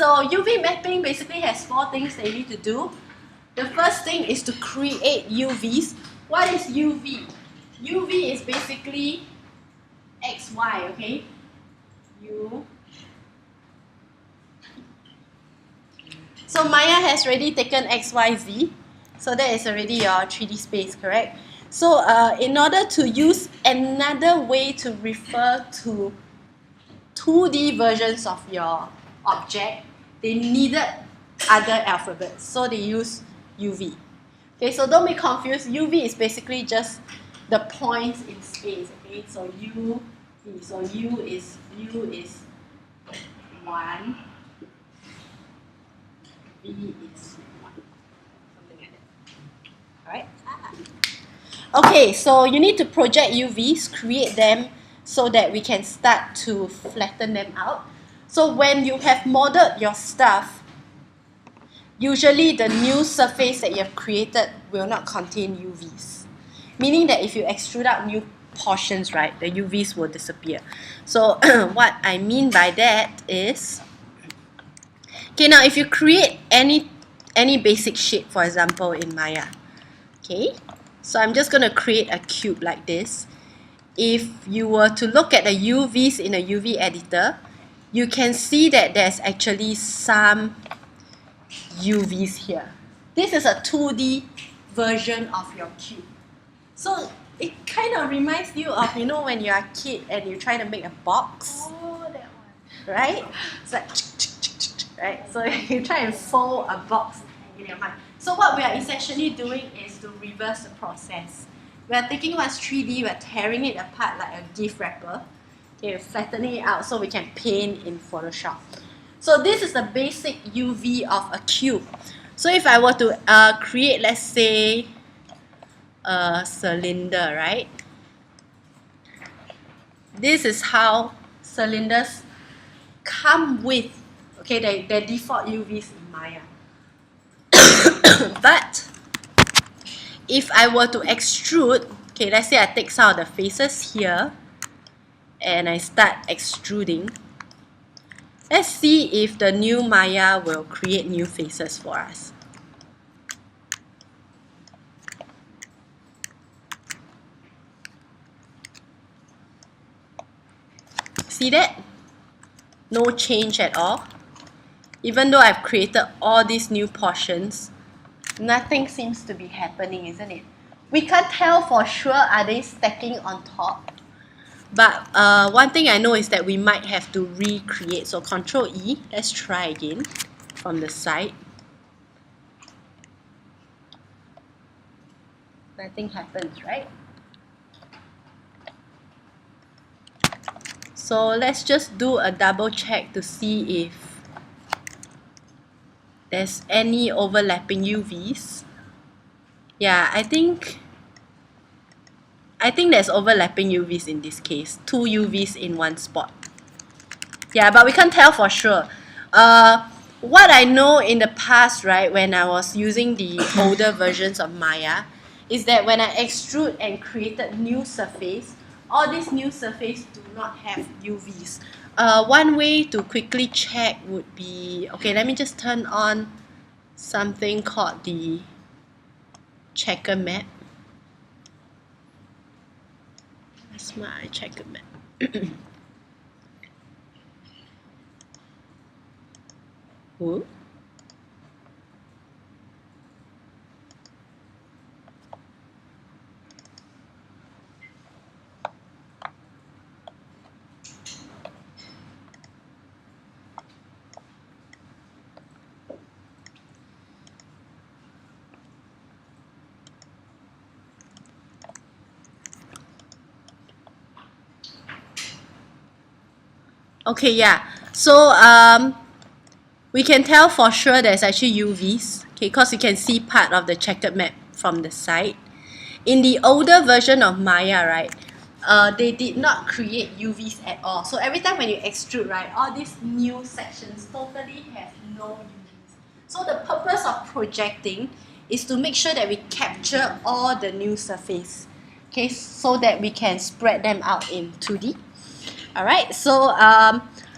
So UV mapping basically has 4 things that you need to do. The first thing is to create UVs. What is UV? UV is basically XY, okay? So Maya has already taken XYZ. So that is already your 3D space, correct? So in order to use another way to refer to 2D versions of your object, they needed other alphabets. So they use UV. Okay, so don't be confused. UV is basically just the points in space. Okay, so U is 1, V is 1, something like that. Alright. Okay, so you need to project UVs, create them so that we can start to flatten them out. So when you have modeled your stuff, usually the new surface that you have created will not contain UVs. Meaning that if you extrude out new portions, right, the UVs will disappear. So what I mean by that is, okay, now if you create any basic shape, for example, in Maya, okay, so I'm just going to create a cube like this. If you were to look at the UVs in a UV editor, you can see that there's actually some UVs here. This is a 2D version of your cube. So it kind of reminds you of, you know, when you're a kid and you try to make a box. Oh, that one. Right? It's like, right? So you try and fold a box in your mind. So what we are essentially doing is to reverse the process. We are taking what's 3D, we're tearing it apart like a gift wrapper. Okay, we're flattening it out so we can paint in Photoshop. So this is the basic UV of a cube. So if I were to create, let's say, a cylinder, right? This is how cylinders come with, okay, their default UVs in Maya. But if I were to extrude, okay, let's say I take some of the faces here and I start extruding. Let's see if the new Maya will create new faces for us. See that? No change at all. Even though I've created all these new portions, nothing seems to be happening, isn't it? We can't tell for sure, are they stacking on top? But one thing I know is that we might have to recreate. So Control E, let's try again from the side. Nothing happens, right? So let's just do a double check to see if there's any overlapping UVs. Yeah, I think there's overlapping UVs in this case. 2 UVs in one spot. Yeah, but we can't tell for sure. What I know in the past, right, when I was using the older versions of Maya, is that when I extrude and created new surface, all these new surface do not have UVs. One way to quickly check would be, okay, let me just turn on something called the checker map. That's my checker map. Ooh. Okay, yeah. So we can tell for sure there's actually UVs, okay, because you can see part of the checkered map from the side. In the older version of Maya, right, they did not create UVs at all. So every time when you extrude, right, all these new sections totally have no UVs. So the purpose of projecting is to make sure that we capture all the new surface, okay, so that we can spread them out in 2D. Alright, so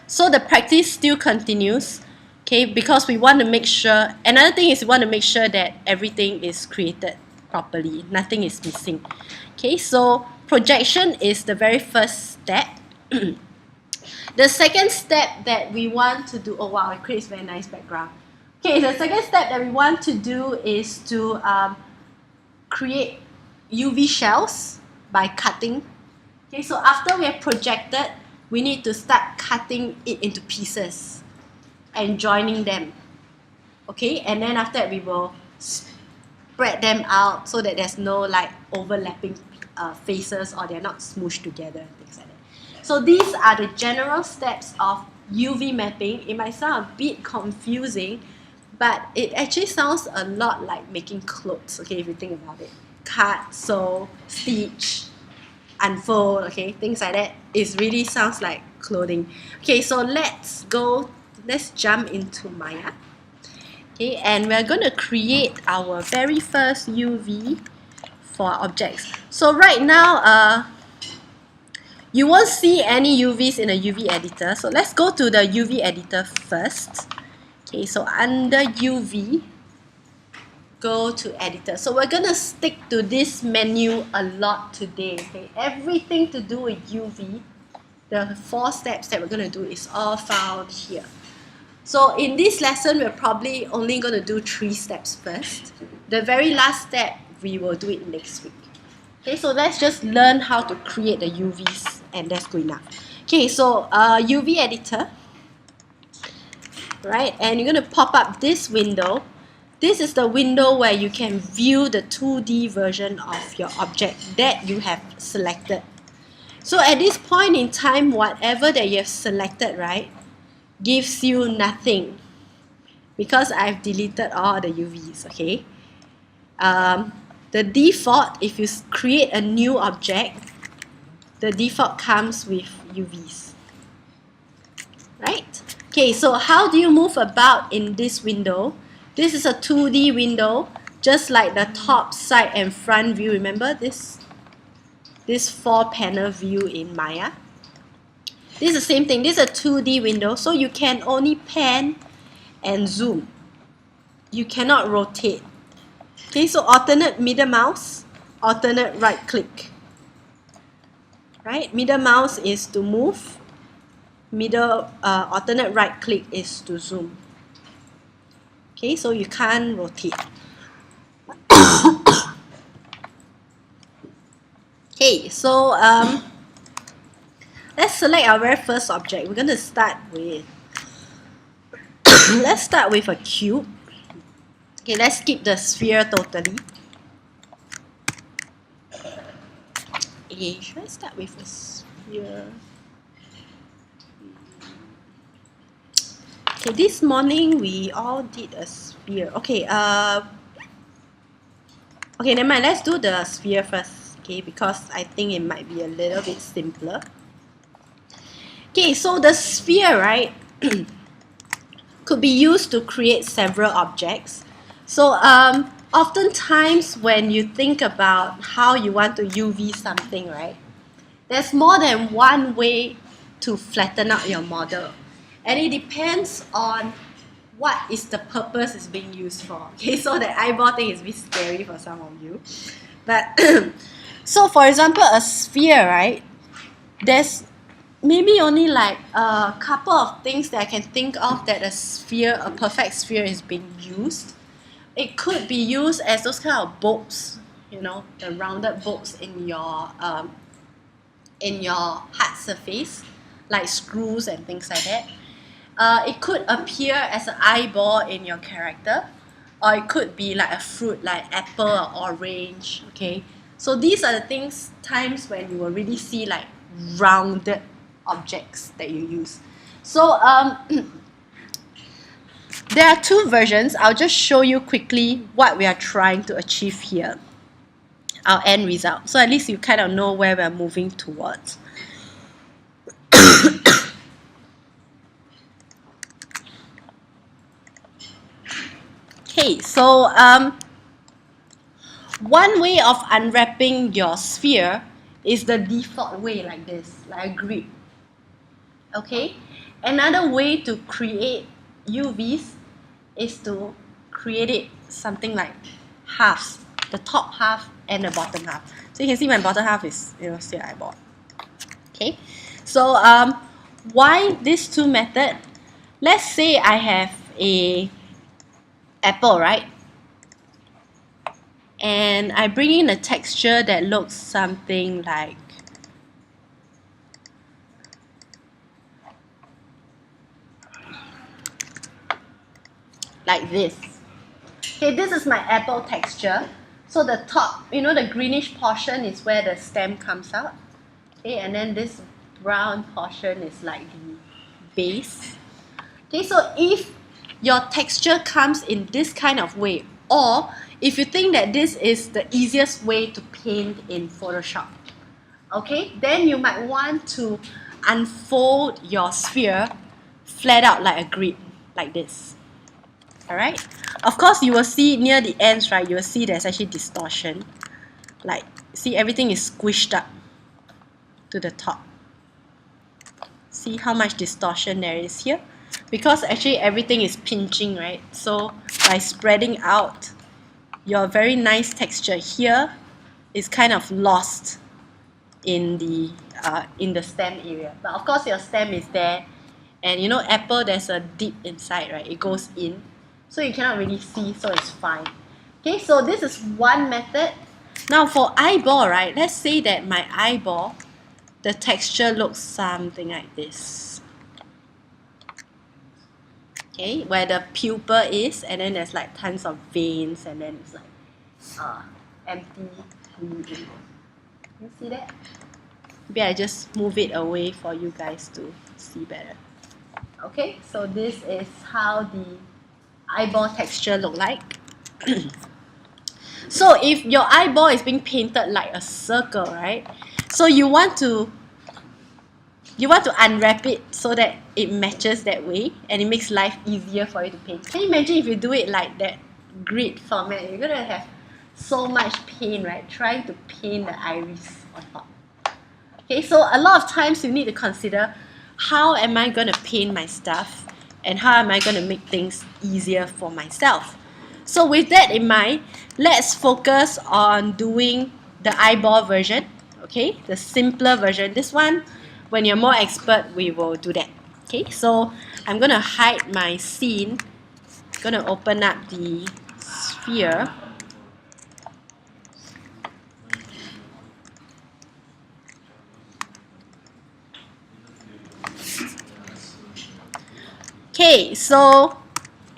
the practice still continues. Okay, because we want to make sure, another thing is we want to make sure that everything is created properly, nothing is missing. Okay, so projection is the very first step. The second step that we want to do, oh wow, it creates very nice background. Okay, the second step that we want to do is to create UV shells by cutting. Okay, so after we have projected, we need to start cutting it into pieces and joining them. Okay, and then after that we will spread them out so that there's no like overlapping faces, or they're not smooshed together, things like that. So these are the general steps of UV mapping. It might sound a bit confusing, but it actually sounds a lot like making clothes, okay, if you think about it. Cut, sew, stitch, unfold, okay, things like that. It really sounds like clothing. Okay, so let's jump into Maya. Okay, and we're going to create our very first UV for objects. So right now, you won't see any UVs in a UV editor. So let's go to the UV editor first. Okay, so under UV, go to editor. So we're gonna stick to this menu a lot today. Okay, everything to do with UV, the 4 steps that we're gonna do is all found here. So in this lesson, we're probably only gonna do 3 steps first. The very last step, we will do it next week. Okay, so let's just learn how to create the UVs, and that's good enough. Okay, so UV editor, right? And you're going to pop up this window. This is the window where you can view the 2D version of your object that you have selected. So at this point in time, whatever that you have selected, right, gives you nothing, because I've deleted all the UVs, okay? The default, if you create a new object, the default comes with UVs, right? Okay, so how do you move about in this window? This is a 2D window, just like the top, side, and front view. Remember this 4-panel view in Maya? This is the same thing. This is a 2D window, so you can only pan and zoom. You cannot rotate. Okay, so alternate middle mouse, alternate right click. Right, middle mouse is to move, alternate right click is to zoom. Okay, so you can't rotate. Okay, so let's select our very first object. We're going to start with, let's start with a cube. Okay, let's skip the sphere totally. Okay, should I start with a sphere? Okay, this morning we all did a sphere. Okay, okay, never mind. Let's do the sphere first. Okay, because I think it might be a little bit simpler. Okay, so the sphere, right, could be used to create several objects. So oftentimes when you think about how you want to UV something, right, there's more than one way to flatten out your model. And it depends on what is the purpose it's being used for. Okay, so the eyeball thing is a bit scary for some of you. But so for example, a sphere, right, there's maybe only like a couple of things that I can think of that a perfect sphere is being used. It could be used as those kind of bolts, you know, the rounded bolts in your hard surface, like screws and things like that. It could appear as an eyeball in your character, or it could be like a fruit, like apple or orange. Okay, so these are the times when you will really see like rounded objects that you use. So there are 2 versions. I'll just show you quickly what we are trying to achieve here, our end result, so at least you kind of know where we're moving towards. Okay, so one way of unwrapping your sphere is the default way, like this, like a grid. Okay, another way to create UVs is to create it something like halves, the top half and the bottom half. So you can see my bottom half is still eyeball. Okay, so why these two methods? Let's say I have a apple, right? And I bring in a texture that looks something like this. Okay, this is my apple texture. So the top, the greenish portion is where the stem comes out. Okay, and then this brown portion is like the base. Okay, so if your texture comes in this kind of way, or if you think that this is the easiest way to paint in Photoshop, okay, then you might want to unfold your sphere flat out like a grid, like this. Alright? Of course, you will see near the ends, right, you will see there's actually distortion. Like, see, everything is squished up to the top. See how much distortion there is here? Because actually everything is pinching, right? So by spreading out, your very nice texture here is kind of lost in the stem area. But of course your stem is there, and apple, there's a dip inside, right? It goes in, so you cannot really see, so it's fine. Okay, so this is one method. Now for eyeball, right? Let's say that my eyeball, the texture looks something like this. Okay, where the pupil is, and then there's like tons of veins, and then it's like empty bleeding. You see that? Maybe I just move it away for you guys to see better. Okay, so this is how the eyeball texture look like. So if your eyeball is being painted like a circle, right? So you want to unwrap it so that it matches that way, and it makes life easier for you to paint. Can you imagine if you do it like that grid format? You're gonna have so much pain, right? Trying to paint the iris on top. Okay, so a lot of times you need to consider, how am I gonna paint my stuff, and how am I gonna make things easier for myself? So with that in mind, let's focus on doing the eyeball version. Okay, the simpler version. This one, when you're more expert, we will do that. Okay, so I'm gonna hide my scene. Gonna open up the sphere. Okay, so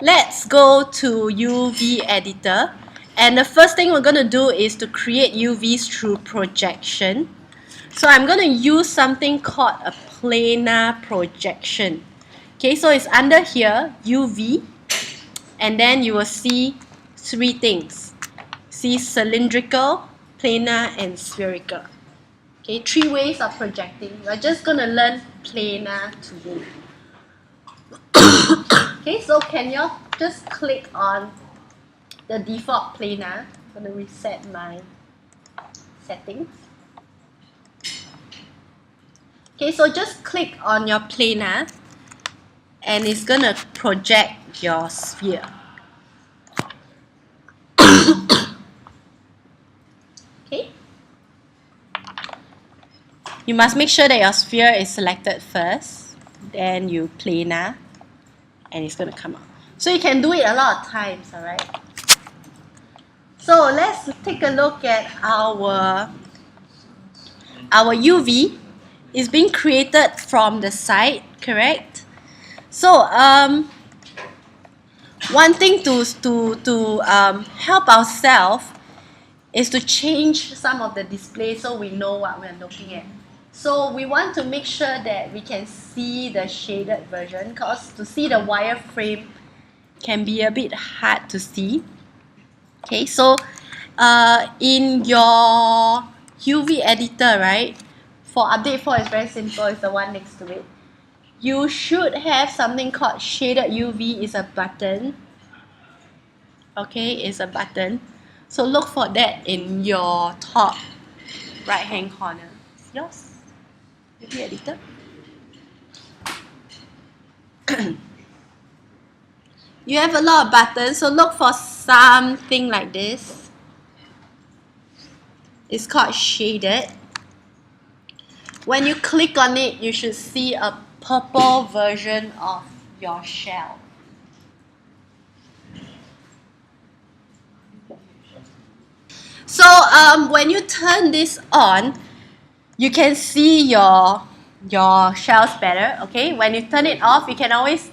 let's go to UV editor, and the first thing we're gonna do is to create UVs through projection. So I'm going to use something called a planar projection. Okay, so it's under here, UV, and then you will see three things. See cylindrical, planar, and spherical. Okay, three ways of projecting. We're just going to learn planar today. Okay, so can you just click on the default planar? I'm going to reset my settings. Okay, so just click on your planar, and it's gonna project your sphere. Okay, you must make sure that your sphere is selected first, then you planar, and it's gonna come out. So you can do it a lot of times, alright? So let's take a look at our UV. Is being created from the side, correct? So one thing to help ourselves is to change some of the display so we know what we're looking at. So we want to make sure that we can see the shaded version, because to see the wireframe can be a bit hard to see. Okay, so in your UV editor, right? For update 4, it's very simple, it's the one next to it. You should have something called shaded UV, is a button. Okay, it's a button. So look for that in your top right hand corner. It's yours, UV editor. You have a lot of buttons, so look for something like this. It's called shaded. When you click on it, you should see a purple version of your shell. So when you turn this on, you can see your shells better. Okay, when you turn it off, you can always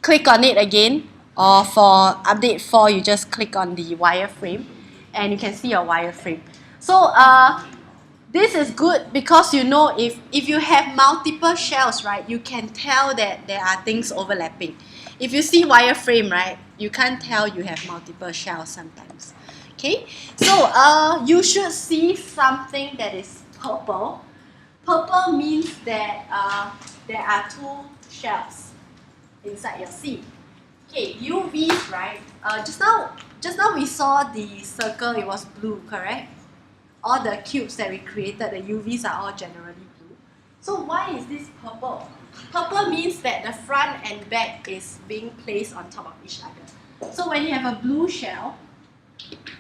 click on it again, or for update 4, you just click on the wireframe and you can see your wireframe. So this is good because you know if you have multiple shells, right, you can tell that there are things overlapping. If you see wireframe, right, you can't tell you have multiple shells sometimes. Okay, so you should see something that is purple. Purple means that there are 2 shells inside your seed. Okay, UVs, right? Just now we saw the circle, it was blue, correct? All the cubes that we created, the UVs are all generally blue. So why is this purple? Purple means that the front and back is being placed on top of each other. So when you have a blue shell,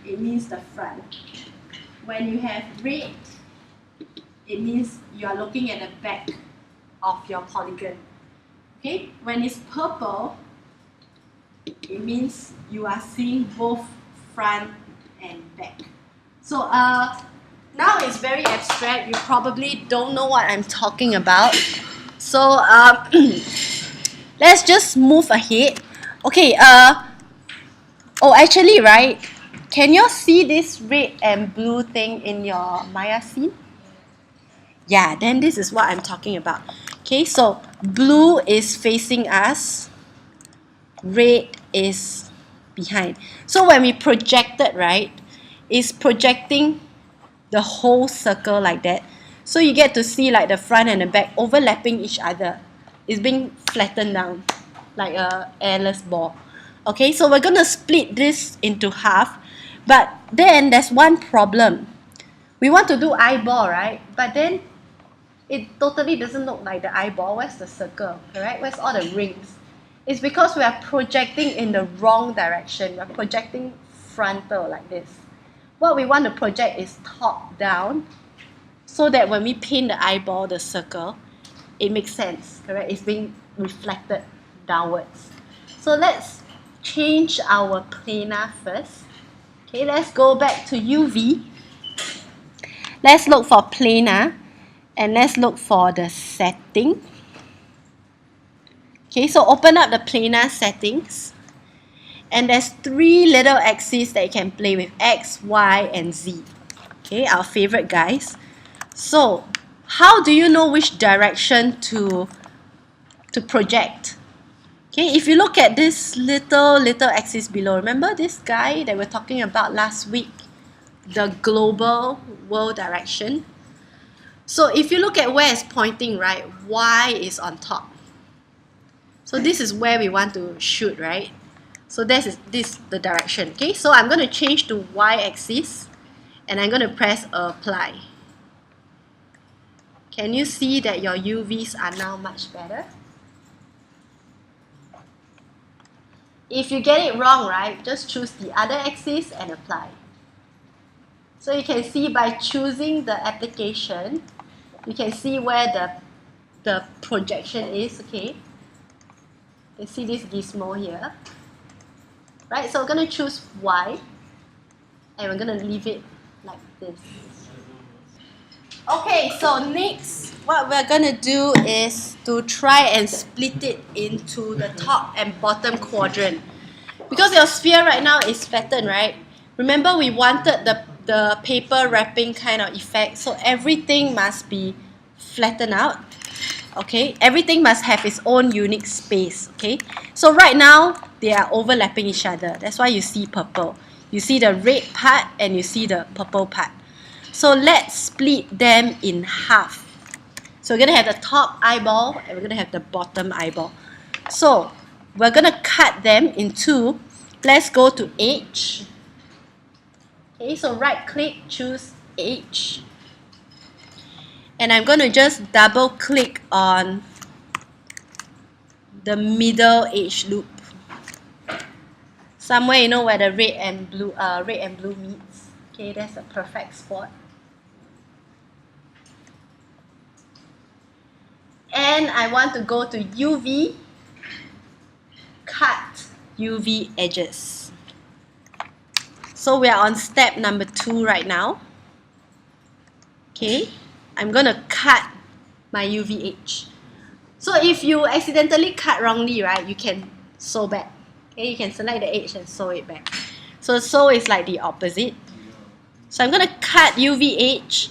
it means the front. When you have red, it means you are looking at the back of your polygon. Okay, when it's purple, it means you are seeing both front and back. So now it's very abstract. You probably don't know what I'm talking about. So let's just move ahead. Okay. Oh, actually, right? Can you see this red and blue thing in your Maya scene? Yeah, then this is what I'm talking about. Okay, so blue is facing us, red is behind. So when we project it, right, it's projecting the whole circle like that. So you get to see like the front and the back overlapping each other. It's being flattened down like a airless ball. Okay, so we're going to split this into half. But then there's one problem. We want to do eyeball, right? But then it totally doesn't look like the eyeball. Where's the circle, correct? Where's all the rings? It's because we are projecting in the wrong direction. We're projecting frontal like this. What we want to project is top down, so that when we paint the eyeball, the circle, it makes sense, correct? It's being reflected downwards. So let's change our planar first. Okay, let's go back to UV. Let's look for planar and let's look for the setting. Okay, so open up the planar settings. And there's 3 little axes that you can play with, X, Y, and Z. Okay, our favorite guys. So, how do you know which direction to project? Okay, if you look at this little axis below, remember this guy that we're talking about last week? The global world direction. So if you look at where it's pointing, right, Y is on top. So this is where we want to shoot, right? So this is the direction. Okay, so I'm going to change to Y-axis and I'm going to press apply. Can you see that your UVs are now much better? If you get it wrong, right, just choose the other axis and apply. So you can see by choosing the application, you can see where the projection is, okay? You see this gizmo here. Right, so we're going to choose Y and we're going to leave it like this. Okay, so next what we're going to do is to try and split it into the top and bottom quadrant. Because your sphere right now is flattened, right? Remember we wanted the paper wrapping kind of effect, so everything must be flattened out. Okay, everything must have its own unique space. Okay, so right now they are overlapping each other. That's why you see purple. You see the red part and you see the purple part. So let's split them in half. So we're going to have the top eyeball and we're going to have the bottom eyeball. So we're going to cut them in 2. Let's go to H. Okay, so right click, choose H. And I'm going to just double click on the middle edge loop. Somewhere, you know, where the red and blue meets. Okay, that's a perfect spot. And I want to go to UV, cut UV edges. So we are on step number 2 right now. Okay, I'm gonna cut my UV edge. So if you accidentally cut wrongly, right, you can sew back. Okay, you can select the edge and sew it back. So sew is like the opposite. So I'm gonna cut UV edge,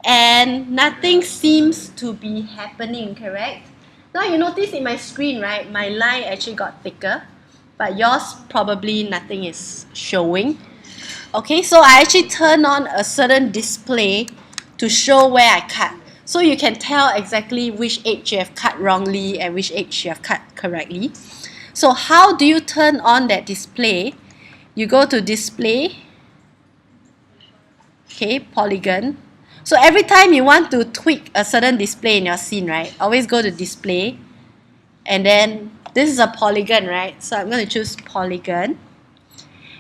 and nothing seems to be happening, correct? Now you notice in my screen, right, my line actually got thicker, but yours probably nothing is showing. Okay, so I actually turn on a certain display to show where I cut. So you can tell exactly which edge you have cut wrongly and which edge you have cut correctly. So how do you turn on that display? You go to display, okay, polygon. So every time you want to tweak a certain display in your scene, right, always go to display, and then this is a polygon, right? So I'm going to choose polygon,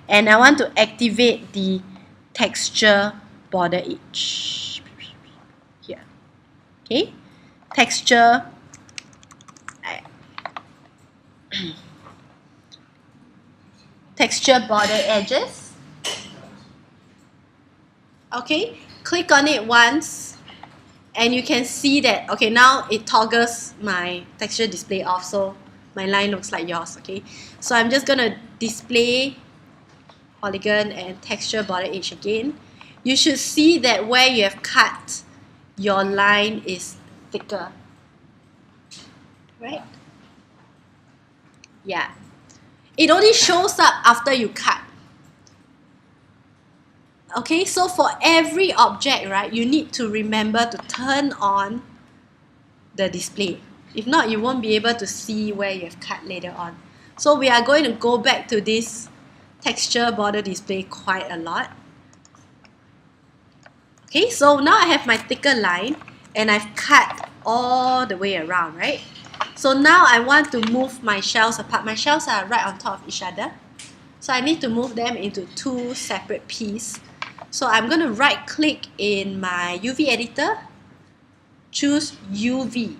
and I want to activate the texture border edge here. Okay, texture texture border edges. Okay, click on it once, and you can see that, okay, now it toggles my texture display off, so my line looks like yours. Okay, so I'm just gonna display polygon and texture border edge again. You should see that where you have cut, your line is thicker, right? Yeah, it only shows up after you cut. Okay, so for every object, right, you need to remember to turn on the display. If not, you won't be able to see where you have cut later on. So we are going to go back to this texture border display quite a lot. Okay, so now I have my thicker line, and I've cut all the way around, right? So now I want to move my shells apart. My shells are right on top of each other. So I need to move them into 2 separate pieces. So I'm going to right click in my UV editor, choose UV.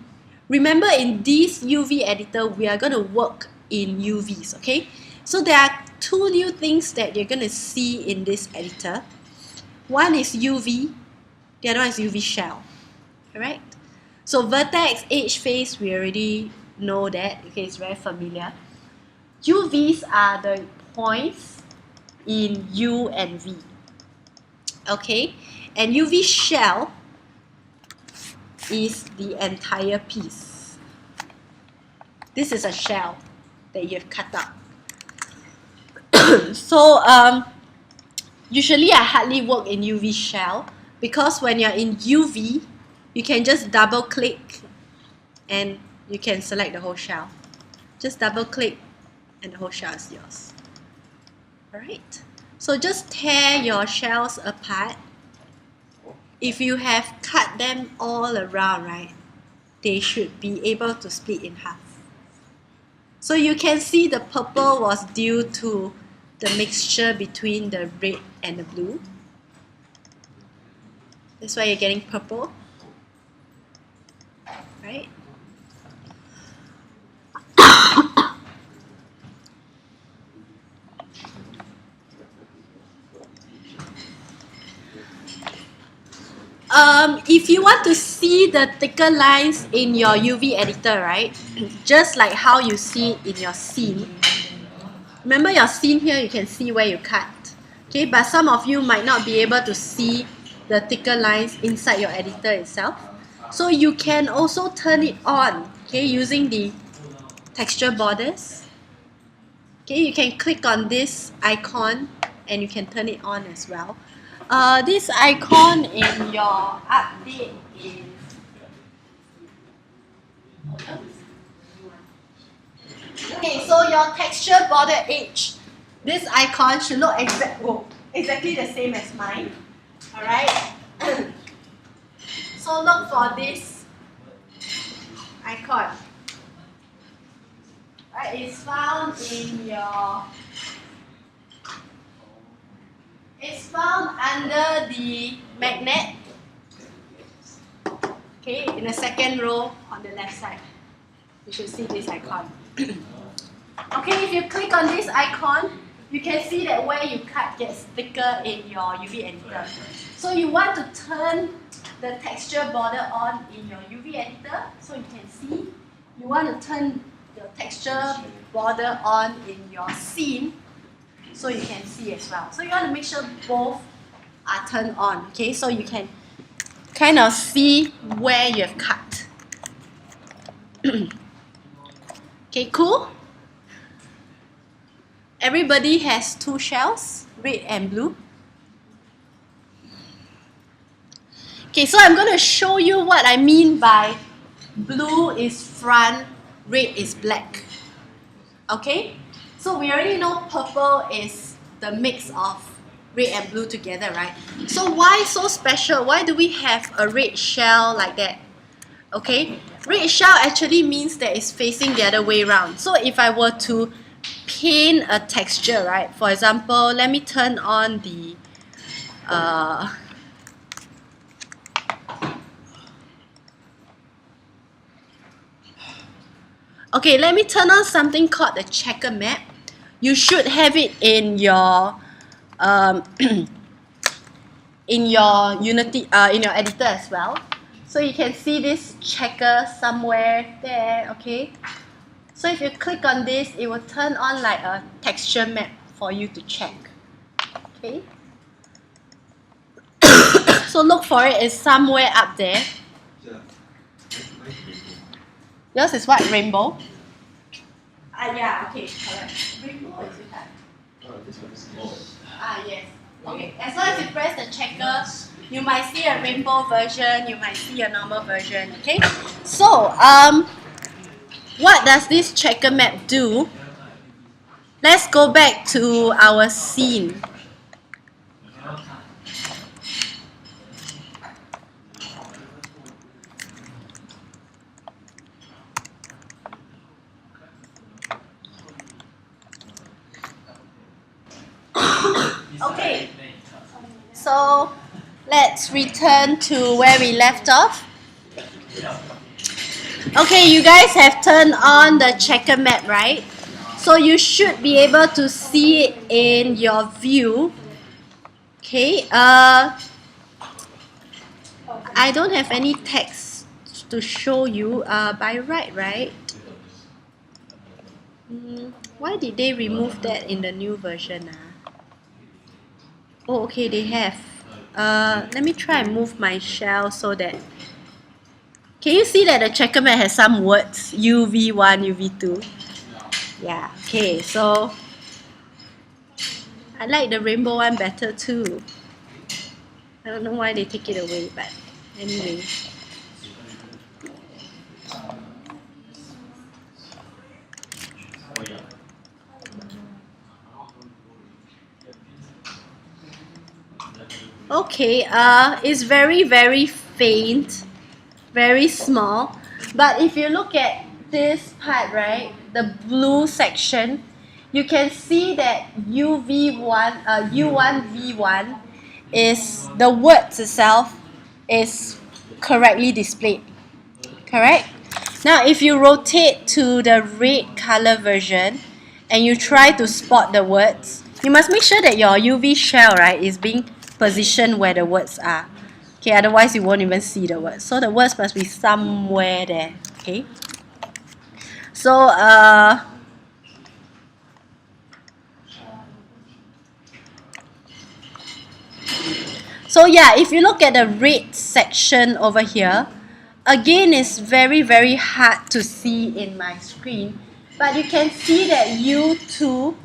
Remember, in this UV editor, we are going to work in UVs, okay? So there are 2 new things that you're going to see in this editor. One is UV, the other one is UV shell, correct? So vertex, edge, face, we already know that, okay, it's very familiar. UVs are the points in U and V, okay? And UV shell is the entire piece. This is a shell that you have cut out. So usually I hardly work in UV shell, because when you're in UV, you can just double click and you can select the whole shell. Just double click and the whole shell is yours. Alright, so just tear your shells apart. If you have cut them all around, right, they should be able to split in half. So you can see the purple was due to the mixture between the red and the blue. That's why you're getting purple, right? If you want to see the thicker lines in your UV editor, right, just like how you see it in your scene. Remember your scene here, you can see where you cut. Okay, but some of you might not be able to see the thicker lines inside your editor itself. So you can also turn it on, okay, using the texture borders. Okay, you can click on this icon and you can turn it on as well. This icon in your update is okay, so your texture border edge, this icon should look exactly the same as mine. Alright? So look for this icon. Right, it's found in your It's found under the magnet. Okay, in the second row on the left side. You should see this icon. Okay, if you click on this icon, you can see that where you cut gets thicker in your UV editor. So you want to turn the texture border on in your UV editor, so you can see. You want to turn the texture border on in your scene, so you can see as well. So you want to make sure both are turned on, okay? So you can kind of see where you have cut. Okay, cool? Everybody has two shells, red and blue. Okay, so I'm going to show you what I mean by blue is front, red is black. Okay? So we already know purple is the mix of red and blue together, right? So why so special? Why do we have a red shell like that? Okay? Red shell actually means that it's facing the other way around. So if I were to paint a texture, right? For example, let me turn on the okay, let me turn on something called the checker map. You should have it in your in your Unity in your editor as well. So you can see this checker somewhere there, okay? So if you click on this, it will turn on like a texture map for you to check. Okay? So look for it, it's somewhere up there. Yours is what? Rainbow? Yeah, okay, correct. Rainbow is with that. Yes. Okay, as long as you press the checker, you might see a rainbow version, you might see a normal version, okay? So, what does this checker map do? Let's go back to our scene. Okay, so let's return to where we left off. Okay, you guys have turned on the checker map, right? So you should be able to see it in your view. Okay, I don't have any text to show you by right? Why did they remove that in the new version? Oh, okay, they have. Let me try and move my shell so that... Can you see that the checker map has some words? UV1, UV2. Yeah, okay, so... I like the rainbow one better too. I don't know why they take it away, but anyway. Okay, it's very faint, very small. But if you look at this part, right, the blue section, you can see that U1V1 is the words itself is correctly displayed. Correct? Now, if you rotate to the red color version and you try to spot the words, you must make sure that your UV shell, right, is being positioned where the words are. Okay, otherwise you won't even see the words. So the words must be somewhere there. Okay. So yeah, if you look at the red section over here, again it's very hard to see in my screen, but you can see that U2V1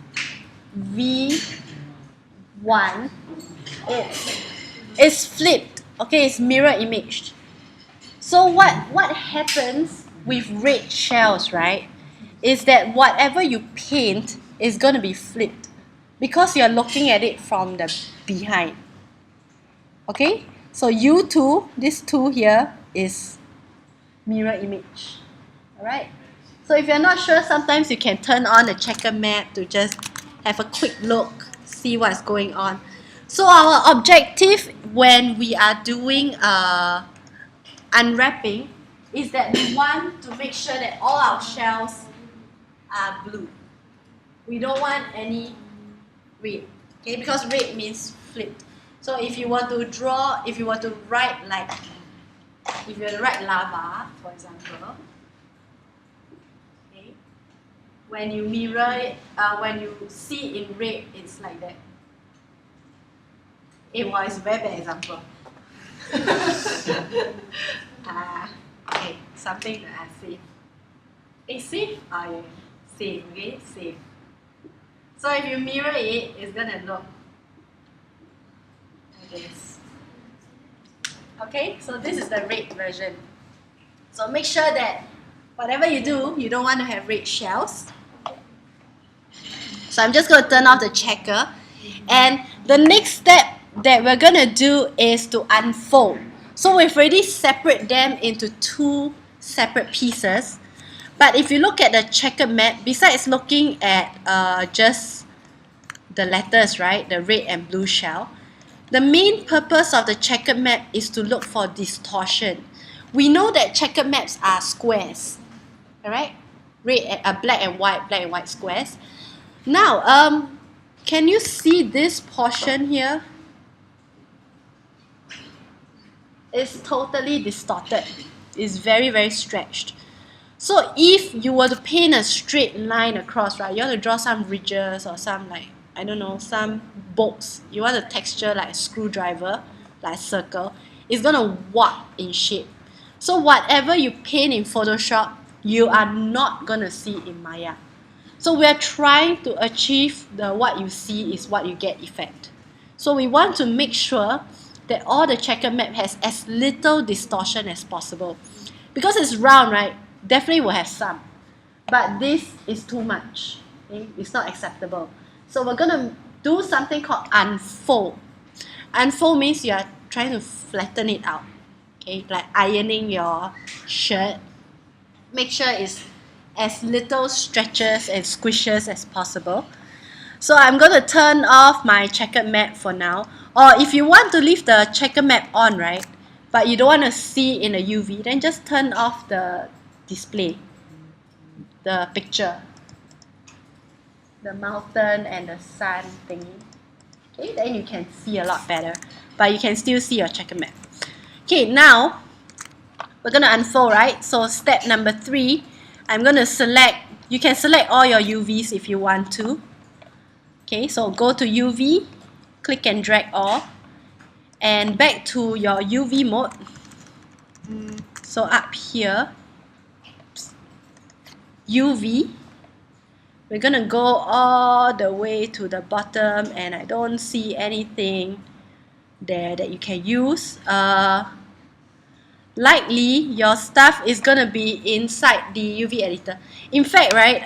it's flipped. Okay, it's mirror imaged. So what happens with red shells, right, is that whatever you paint is going to be flipped because you're looking at it from the behind. Okay, so U2, this 2 here is mirror image. Alright, so if you're not sure, sometimes you can turn on the checker map to just have a quick look, see what's going on. So our objective when we are doing unwrapping is that we want to make sure that all our shells are blue. We don't want any red, okay? Because red means flipped. So if you want to draw, if you want to write like, if you want to write lava, for example, okay, when you mirror it, when you see in red, it's like that. It was a very bad example. Okay, something that I see. It's safe? Oh yeah, safe, okay, safe. So if you mirror it, it's gonna look like this. Okay, so this is the red version. So make sure that whatever you do, you don't want to have red shells. So I'm just going to turn off the checker. And the next step that we're going to do is to unfold. So we've already separated them into two separate pieces. But if you look at the checkered map, besides looking at just the letters, right, the red and blue shell, the main purpose of the checkered map is to look for distortion. We know that checkered maps are squares, alright? Black and white squares. Now, can you see this portion here? It's totally distorted. It's very, very stretched. So if you were to paint a straight line across, right, you want to draw some ridges or some like, I don't know, some bolts. You want a texture like a screwdriver, like a circle. It's going to warp in shape. So whatever you paint in Photoshop, you are not going to see in Maya. So we're trying to achieve the what you see is what you get effect. So we want to make sure that all the checkered map has as little distortion as possible. Because it's round, right? Definitely will have some. But this is too much. Okay? It's not acceptable. So we're going to do something called unfold. Unfold means you are trying to flatten it out. Okay? Like ironing your shirt. Make sure it's as little stretches and squishes as possible. So I'm going to turn off my checkered map for now. Or if you want to leave the checkered map on, right, but you don't want to see in a UV, then just turn off the display, the picture, the mountain and the sun thingy. Okay, then you can see a lot better, but you can still see your checkered map. Okay, now we're going to unfold, right? So step number 3, I'm going to select, you can select all your UVs if you want to. Okay, so go to UV, click and drag all, and back to your UV mode. So up here, UV, we're going to go all the way to the bottom, and I don't see anything there that you can use. Likely your stuff is going to be inside the UV editor. In fact, right,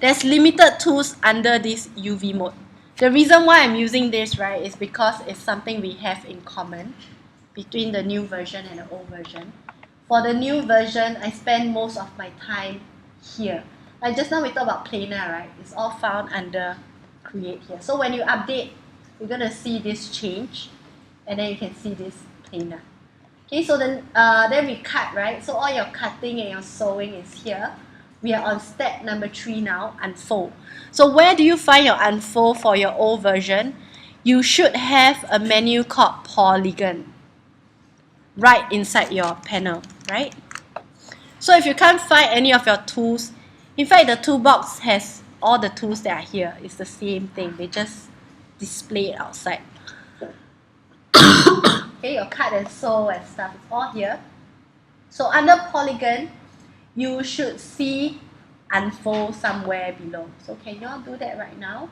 there's limited tools under this UV mode. The reason why I'm using this, right, is because it's something we have in common between the new version and the old version. For the new version, I spend most of my time here. Like just now we talked about planar, right? It's all found under create here. So when you update, you're going to see this change, and then you can see this planar. Okay, so then we cut, right? So all your cutting and your sewing is here. We are on step number 3 now, unfold. So where do you find your unfold for your old version? You should have a menu called polygon right inside your panel, right? So if you can't find any of your tools, in fact the toolbox has all the tools that are here. It's the same thing, they just display it outside. Okay, your cut and sew and stuff, it's all here. So under polygon, you should see unfold somewhere below. So can you all do that right now?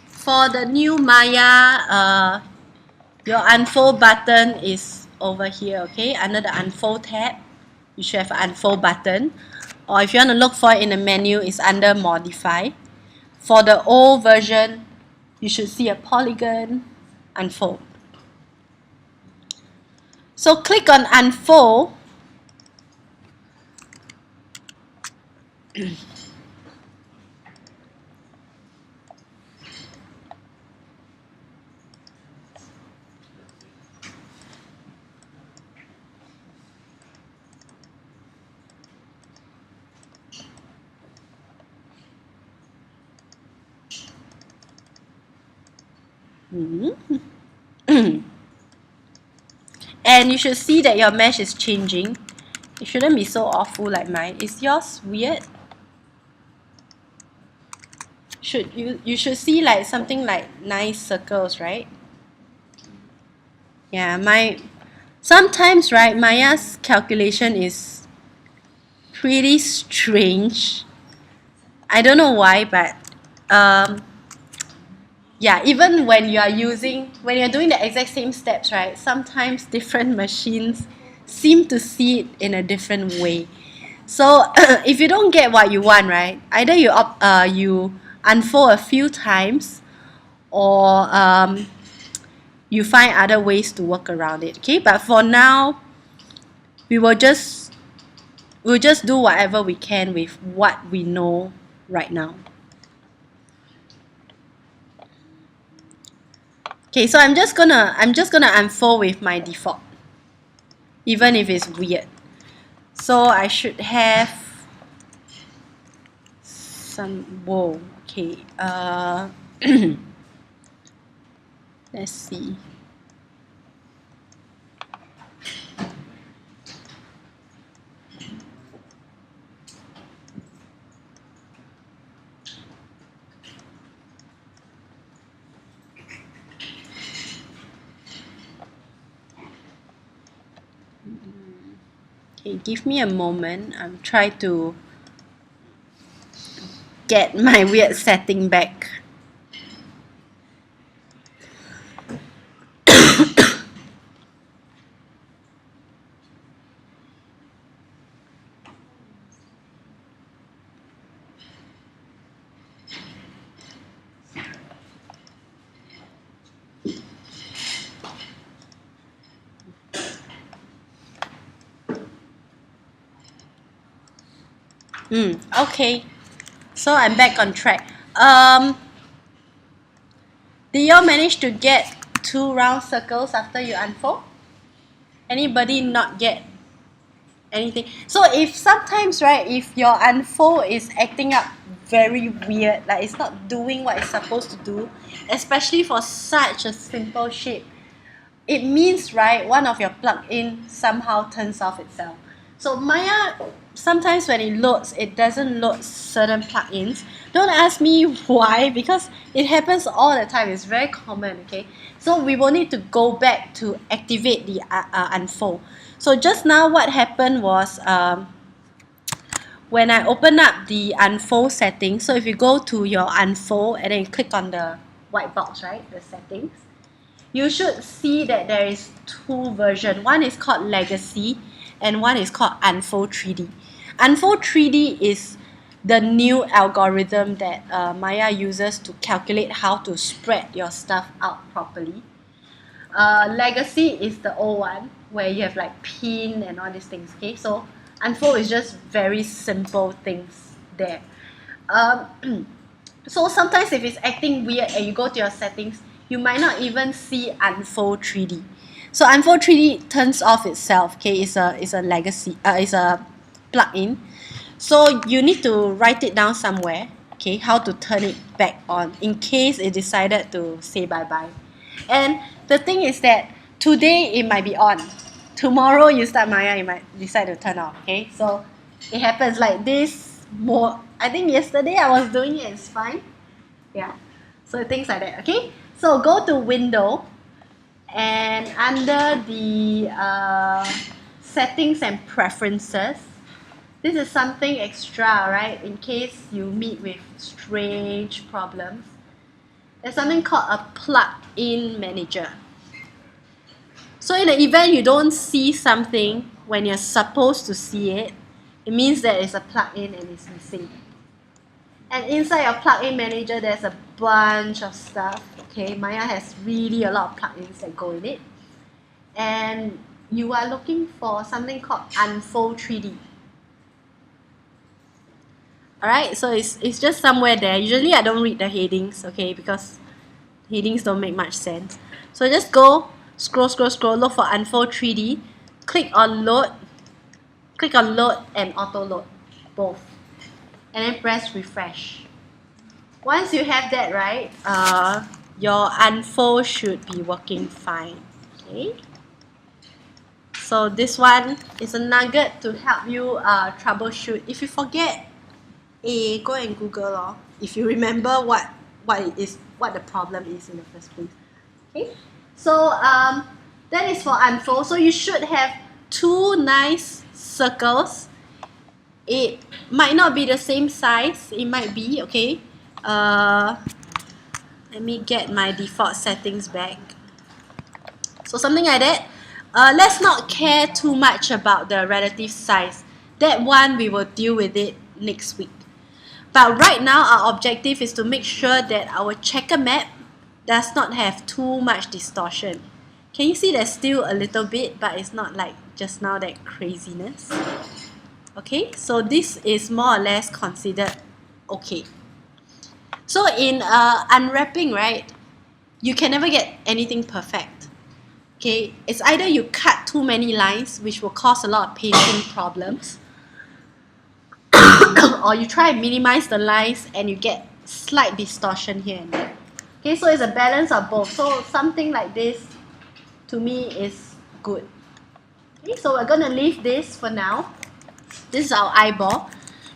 For the new Maya, your unfold button is over here, okay? Under the unfold tab, you should have an unfold button. Or if you want to look for it in the menu, it's under modify. For the old version, you should see a polygon unfold. So click on Unfold. And you should see that your mesh is changing. It shouldn't be so awful like mine. Is yours weird? You should see like something like nice circles, right? Yeah, sometimes, right, Maya's calculation is pretty strange. I don't know why, but yeah, even when you're doing the exact same steps, right, sometimes different machines seem to see it in a different way. So if you don't get what you want, right, either you unfold a few times, or you find other ways to work around it. Okay, but for now, we'll just do whatever we can with what we know right now. Okay, so I'm just gonna unfold with my default, even if it's weird. So I should have some, whoa, okay, let's see. Okay, give me a moment. I'm trying to get my weird setting back. Okay, so I'm back on track. Did you all manage to get 2 round circles after you unfold? Anybody not get anything? So if sometimes, right, if your unfold is acting up very weird, like it's not doing what it's supposed to do, especially for such a simple shape, it means, right, one of your plugin somehow turns off itself. So Maya, sometimes when it loads, it doesn't load certain plugins. Don't ask me why, because it happens all the time. It's very common, okay? So we will need to go back to activate the unfold. So just now what happened was, when I open up the unfold settings, so if you go to your unfold and then you click on the white box, right, the settings, you should see that there is 2 versions. One is called Legacy and one is called Unfold 3D. Unfold 3D is the new algorithm that Maya uses to calculate how to spread your stuff out properly. Legacy is the old one where you have like pin and all these things. Okay, so Unfold is just very simple things there. So sometimes if it's acting weird and you go to your settings, you might not even see Unfold 3D. So Unfold 3D turns off itself. Okay, it's a legacy. It's a plugin. So you need to write it down somewhere. Okay, how to turn it back on in case it decided to say bye bye. And the thing is that today it might be on. Tomorrow you start Maya, it might decide to turn off. Okay, so it happens like this. I think yesterday I was doing it, it's fine. Yeah, so things like that. Okay, so go to Window, and under the settings and preferences, this is something extra, right, in case you meet with strange problems. There's something called a plug-in manager. So in the event you don't see something when you're supposed to see it, it means that it's a plug-in and it's missing. And inside your plugin manager, there's a bunch of stuff. Okay, Maya has really a lot of plugins that go in it. And you are looking for something called Unfold 3D. Alright, so it's just somewhere there. Usually I don't read the headings, okay, because headings don't make much sense. So just go, scroll, look for Unfold 3D, click on load and auto load, both. And then press refresh. Once you have that, right, your Unfold should be working fine, okay? So this one is a nugget to help you troubleshoot. If you forget, go and Google if you remember what the problem is in the first place. Okay, so that is for Unfold. So you should have two nice circles. It might not be the same size. It might be, okay. Let me get my default settings back. So something like that. Let's not care too much about the relative size. That one we will deal with it next week. But right now our objective is to make sure that our checker map does not have too much distortion. Can you see there's still a little bit, but it's not like just now that craziness. Okay, so this is more or less considered okay. So in unwrapping, right, you can never get anything perfect. Okay, it's either you cut too many lines, which will cause a lot of pacing problems, or you try and minimize the lines and you get slight distortion here and there. Okay, so it's a balance of both. So something like this, to me, is good. Okay, so we're going to leave this for now. This is our eyeball.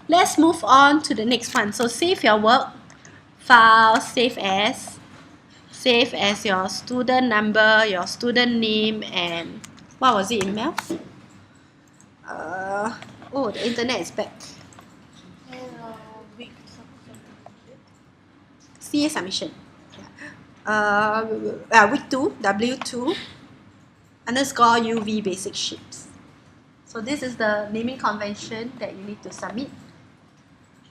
Let's move on to the next one. So save your work, file, save as your student number, your student name, and what was it, email? Oh, the internet is back. CA submission. Week 2, W2 underscore UV basic shapes. So this is the naming convention that you need to submit.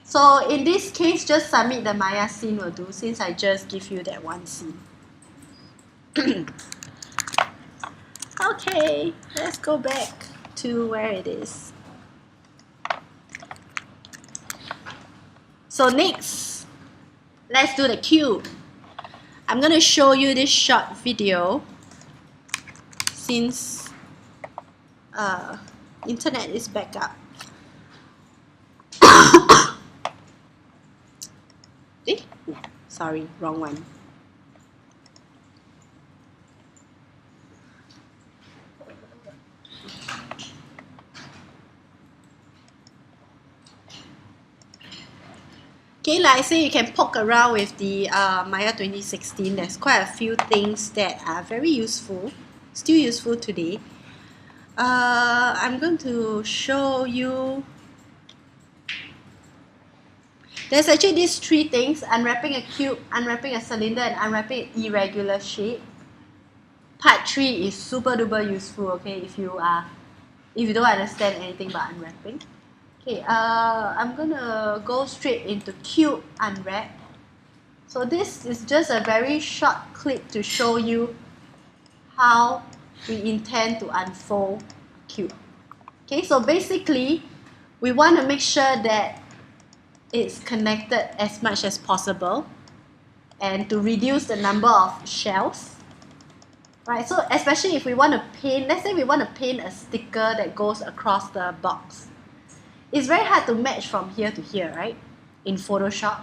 So in this case, just submit the Maya scene will do, since I just give you that one scene. Okay, let's go back to where it is. So next, let's do the cube. I'm going to show you this short video since internet is back up. Sorry, wrong one. Okay, like I say, you can poke around with the Maya 2016. There's quite a few things that are very useful, still useful today. I'm going to show you. There's actually these three things: unwrapping a cube, unwrapping a cylinder, and unwrapping an irregular shape. Part 3 is super duper useful, okay, if you don't understand anything about unwrapping. Okay, I'm gonna go straight into cube unwrap. So this is just a very short clip to show you how we intend to unfold a cube. Okay, so basically we want to make sure that it's connected as much as possible and to reduce the number of shells. Right, so especially if we want to paint, let's say we want to paint a sticker that goes across the box. It's very hard to match from here to here, right? In Photoshop.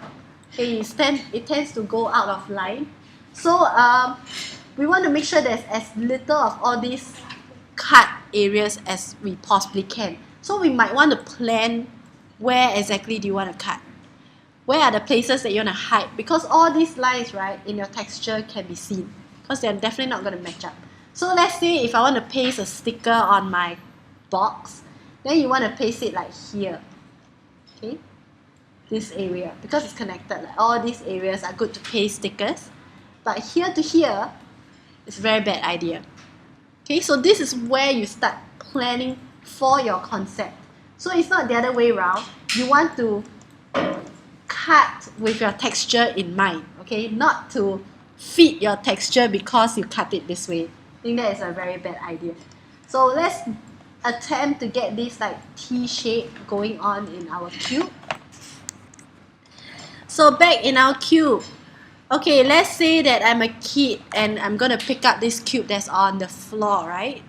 Okay, it tends to go out of line. So we want to make sure there's as little of all these cut areas as we possibly can. So we might want to plan where exactly do you want to cut. Where are the places that you want to hide? Because all these lines, right, in your texture can be seen. Because they're definitely not going to match up. So let's say if I want to paste a sticker on my box, then you want to paste it like here. Okay? This area. Because it's connected. Like all these areas are good to paste stickers. But here to here, it's a very bad idea. Okay, so this is where you start planning for your concept. So it's not the other way around. You want to cut with your texture in mind. Okay, not to fit your texture because you cut it this way. I think that is a very bad idea. So let's attempt to get this like T shape going on in our cube. So back in our cube, okay, let's say that I'm a kid and I'm gonna pick up this cube that's on the floor, right?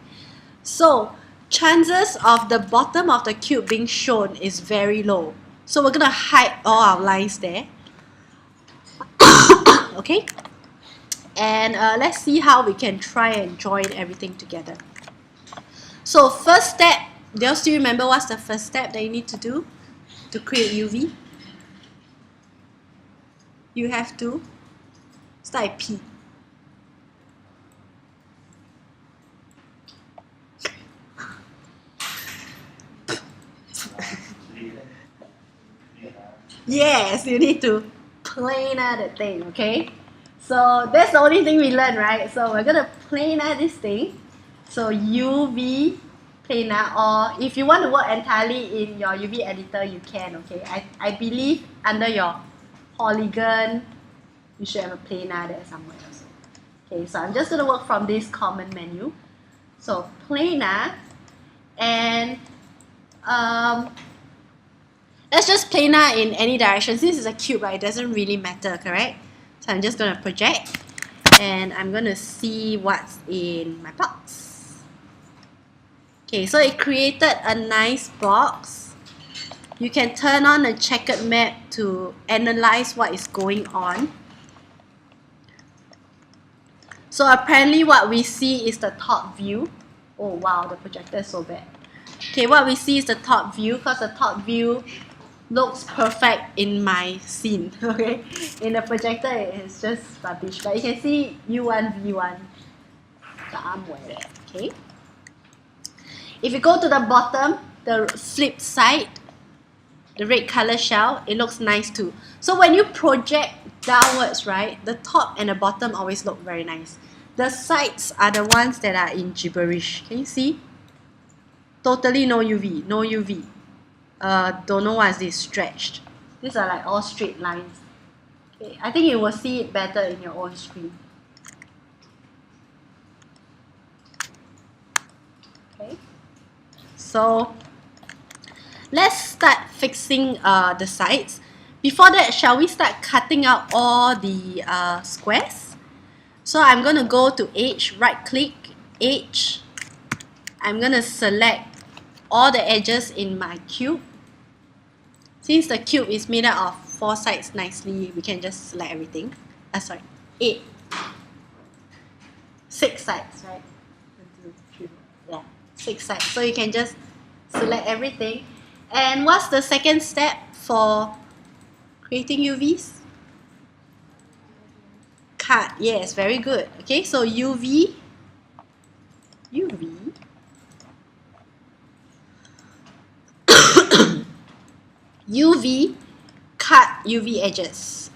So chances of the bottom of the cube being shown is very low. So we're gonna hide all our lines there. Okay, and let's see how we can try and join everything together. So first step, do you still remember what's the first step that you need to do to create UV? You have to start at P. Yes, you need to planar the thing, okay? So that's the only thing we learn, right? So we're gonna planar this thing. So UV planar, or if you want to work entirely in your UV editor, you can, okay? I believe under your polygon, you should have a planar there somewhere also. Okay, so I'm just gonna work from this common menu. So planar, and let's just planar in any direction. Since it's a cube, right, it doesn't really matter, correct? So I'm just going to project and I'm going to see what's in my box. Okay, so it created a nice box. You can turn on a checkered map to analyze what is going on. So apparently what we see is the top view. Oh wow, the projector is so bad. Okay, what we see is the top view, because the top view looks perfect in my scene, okay? In the projector, it's just rubbish. But you can see U1, V1, the arm there, okay? If you go to the bottom, the flip side, the red color shell, it looks nice too. So when you project downwards, right, the top and the bottom always look very nice. The sides are the ones that are in gibberish. Can you see? Totally no UV, no UV. Don't know what is this, stretched. These are like all straight lines. Okay, I think you will see it better in your own screen. Okay, so let's start fixing the sides. Before that, shall we start cutting out all the squares? So I'm going to go to Edge, right click, Edge. I'm going to select all the edges in my cube. Since the cube is made up of 4 sides nicely, we can just select everything. 6 sides, right? 1, 2, 3, 4. Yeah, 6 sides. So you can just select everything. And what's the second step for creating UVs? Cut. Yes, very good. Okay, so UV, UV, cut UV edges.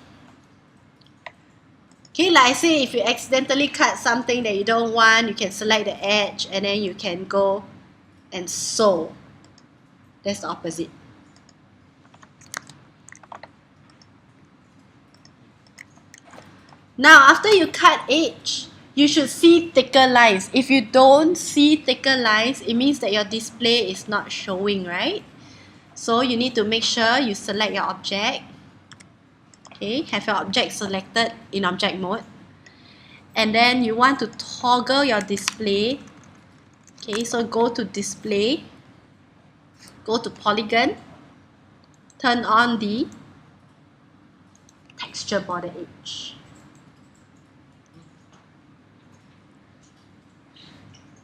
Okay, like I say, if you accidentally cut something that you don't want, you can select the edge and then you can go and sew. That's the opposite. Now, after you cut edge, you should see thicker lines. If you don't see thicker lines, it means that your display is not showing, right? So you need to make sure you select your object. Okay, have your object selected in object mode. And then you want to toggle your display. Okay, so go to display, go to polygon, turn on the texture border edge.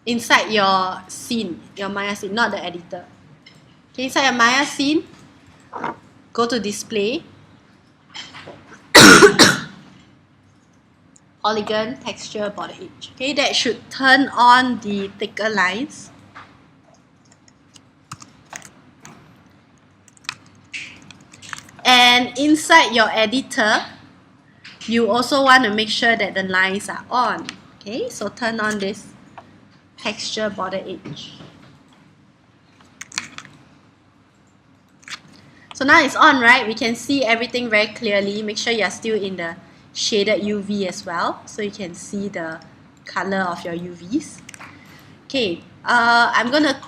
Inside your scene, your Maya scene, not the editor. Okay, inside your Maya scene, go to display, polygon, texture, border edge. Okay, that should turn on the thicker lines. And inside your editor, you also want to make sure that the lines are on. Okay, so turn on this texture border edge. So now it's on, right? We can see everything very clearly. Make sure you're still in the shaded UV as well, so you can see the color of your UVs. Okay, I'm gonna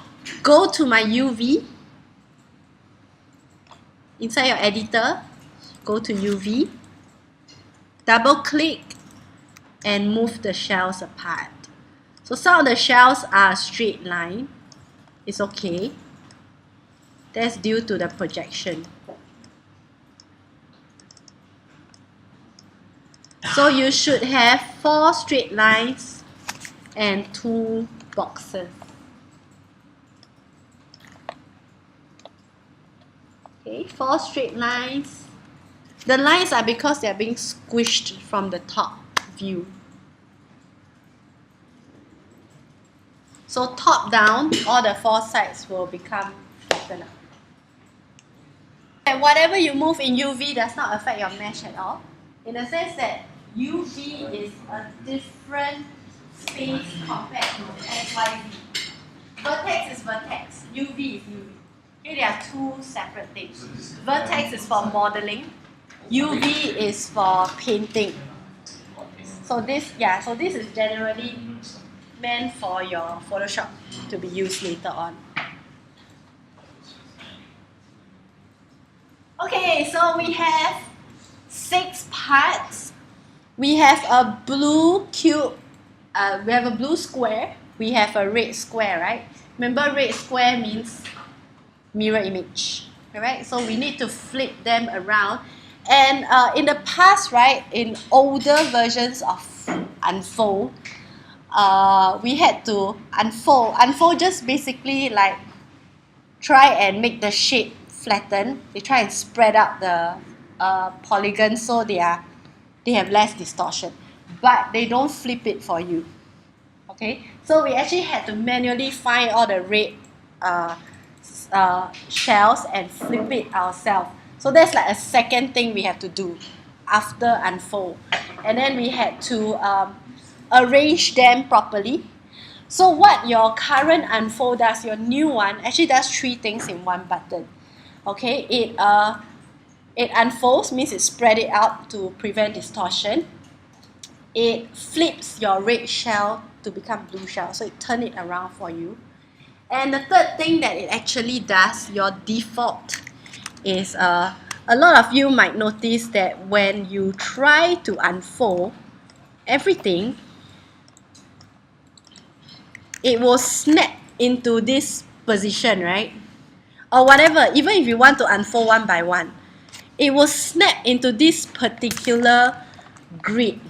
go to my UV. Inside your editor, go to UV, double click, and move the shells apart. So some of the shells are straight line. It's okay. That's due to the projection. So you should have 4 straight lines and 2 boxes. Okay, 4 straight lines. The lines are because they are being squished from the top view. So top down, all the 4 sides will become flattened out. And whatever you move in UV does not affect your mesh at all, in the sense that UV is a different space compared to XYZ. Vertex is vertex, UV is UV. Okay, there are 2 separate things. Vertex is for modeling, UV is for painting. So this is generally meant for your Photoshop to be used later on. Okay, so we have 6 parts. We have a blue cube, we have a blue square, we have a red square, right? Remember, red square means mirror image, alright? So we need to flip them around. And in the past, right, in older versions of Unfold, we had to unfold. Unfold just basically like try and make the shape flatten. They try and spread out the polygons so they have less distortion, but they don't flip it for you. Okay, so we actually had to manually find all the red shells and flip it ourselves. So that's like a second thing we have to do after Unfold. And then we had to arrange them properly. So what your current Unfold does, your new one, actually does 3 things in one button. Okay, it unfolds, means it spread it out to prevent distortion. It flips your red shell to become blue shell, so it turns it around for you. And the third thing that it actually does, your default, is a lot of you might notice that when you try to unfold everything, it will snap into this position, right? Or whatever, even if you want to unfold one by one, it will snap into this particular grid.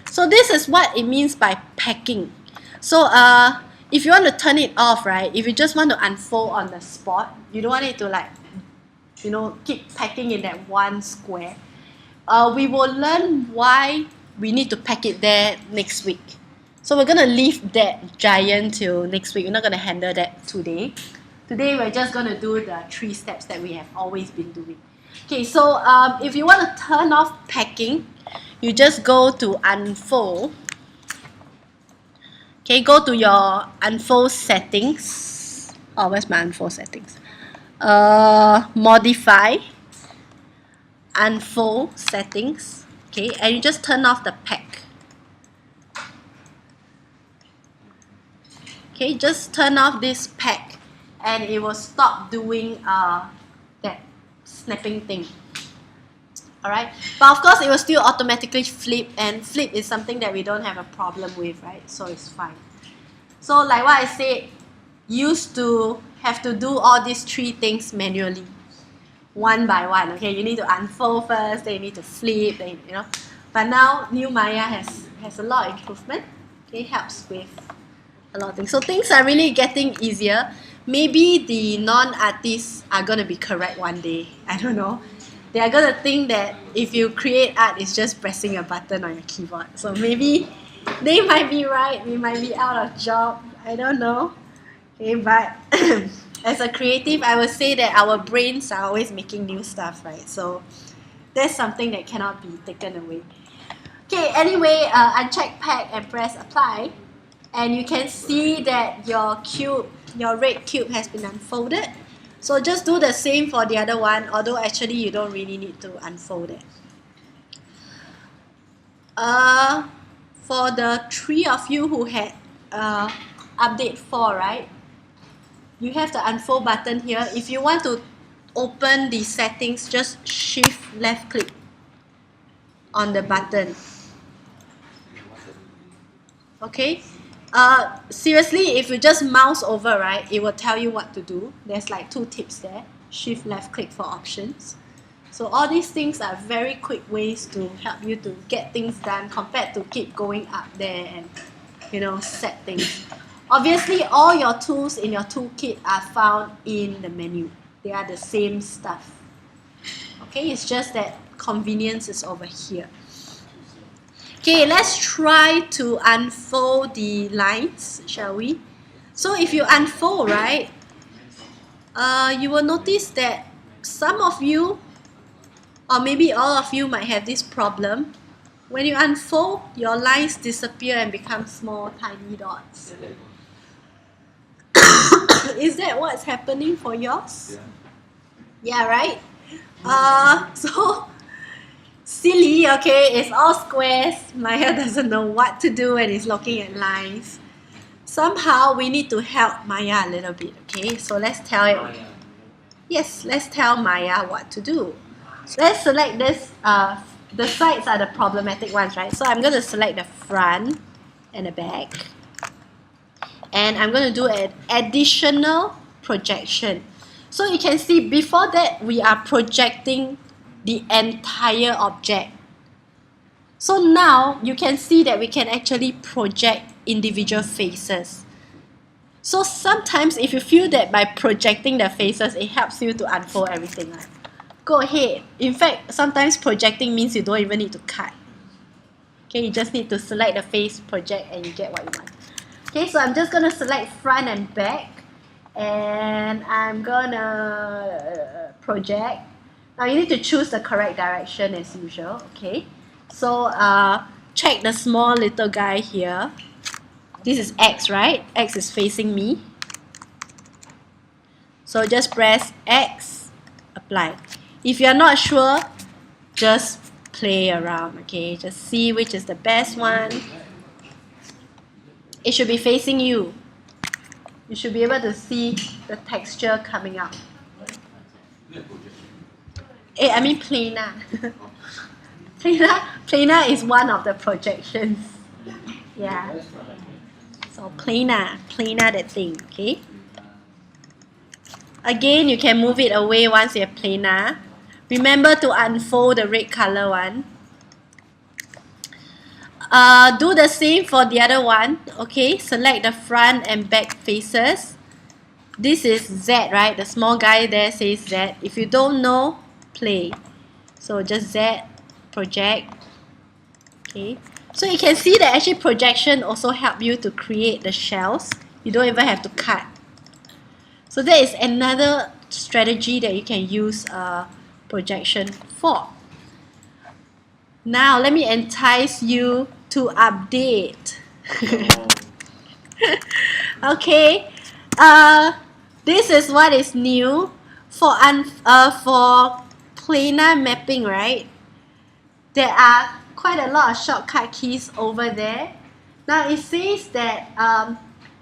So this is what it means by packing. So if you want to turn it off, right, if you just want to unfold on the spot, you don't want it to like, you know, keep packing in that one square, we will learn why we need to pack it there next week. So we're going to leave that giant till next week. We're not going to handle that today. Today we're just going to do the 3 steps that we have always been doing. Okay, so if you want to turn off packing, you just go to Unfold. Okay, go to your Unfold settings. Oh, where's my Unfold settings? Modify, Unfold settings. Okay, and you just turn off the pack. Okay, just turn off this pack and it will stop doing that snapping thing. Alright, but of course it will still automatically flip, and flip is something that we don't have a problem with, right? So it's fine. So like what I said, used to have to do all these 3 things manually, one by one. Okay, you need to unfold first, then you need to flip, then, you know. But now new Maya has a lot of improvement. Okay, helps with a lot of things. So things are really getting easier. Maybe the non-artists are gonna be correct one day. I don't know. They are gonna think that if you create art, it's just pressing a button on your keyboard. So maybe they might be right. We might be out of job. I don't know. Okay, but as a creative, I would say that our brains are always making new stuff, right? So that's something that cannot be taken away. Okay, anyway, uncheck pack and press apply. And you can see that your cube, your red cube has been unfolded. So just do the same for the other one, although actually you don't really need to unfold it. For the 3 of you who had update 4, right? You have the unfold button here. If you want to open the settings, just shift left click on the button. Okay? Seriously, if you just mouse over, right, it will tell you what to do. There's like 2 tips there. Shift left click for options. So all these things are very quick ways to help you to get things done compared to keep going up there and, you know, set things. Obviously, all your tools in your toolkit are found in the menu. They are the same stuff. Okay, it's just that convenience is over here. Okay, let's try to unfold the lines, shall we? So if you unfold, right, you will notice that some of you, or maybe all of you, might have this problem. When you unfold, your lines disappear and become small, tiny dots. Is that what's happening for yours? Yeah, right? So silly, okay? It's all squares. Maya doesn't know what to do when he's looking at lines. Somehow we need to help Maya a little bit, okay? So let's tell it. Yes, let's tell Maya what to do. So let's select this. The sides are the problematic ones, right? So I'm going to select the front and the back. And I'm going to do an additional projection. So you can see before that we are projecting the entire object. So now you can see that we can actually project individual faces. So sometimes if you feel that by projecting the faces, it helps you to unfold everything, right? Go ahead. In fact, sometimes projecting means you don't even need to cut. Okay, you just need to select the face, project, and you get what you want. Okay, so I'm just going to select front and back. And I'm going to project. Now you need to choose the correct direction as usual. Okay, so check the small little guy here. This is X, right? X is facing me. So just press X, apply. If you're not sure, just play around, okay? Just see which is the best one. It should be facing you. You should be able to see the texture coming out. I mean planar. Planar is one of the projections. Yeah. So planar that thing, okay? Again, you can move it away once you have planar. Remember to unfold the red color one. Do the same for the other one. Okay, select the front and back faces. This is Z, right? The small guy there says Z. If you don't know, play. So just Z, project. Okay. So you can see that actually projection also help you to create the shells. You don't even have to cut. So that is another strategy that you can use projection for. Now let me entice you to update. Okay. This is what is new for planar mapping, right? There are quite a lot of shortcut keys over there. Now it says that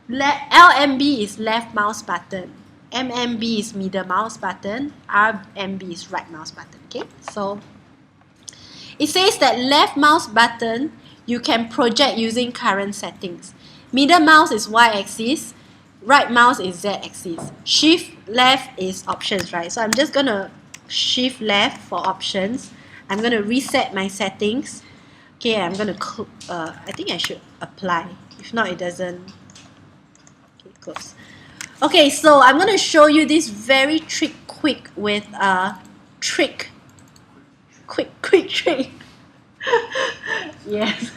LMB is left mouse button, MMB is middle mouse button, RMB is right mouse button. Okay, so it says that left mouse button you can project using current settings. Middle mouse is y-axis, right mouse is z-axis. Shift left is options, right? So I'm just gonna shift left for options. I'm gonna reset my settings. Okay, I'm gonna I think I should apply. If not, it doesn't. Okay, close. Okay, so I'm gonna show you this very quick trick. Yes,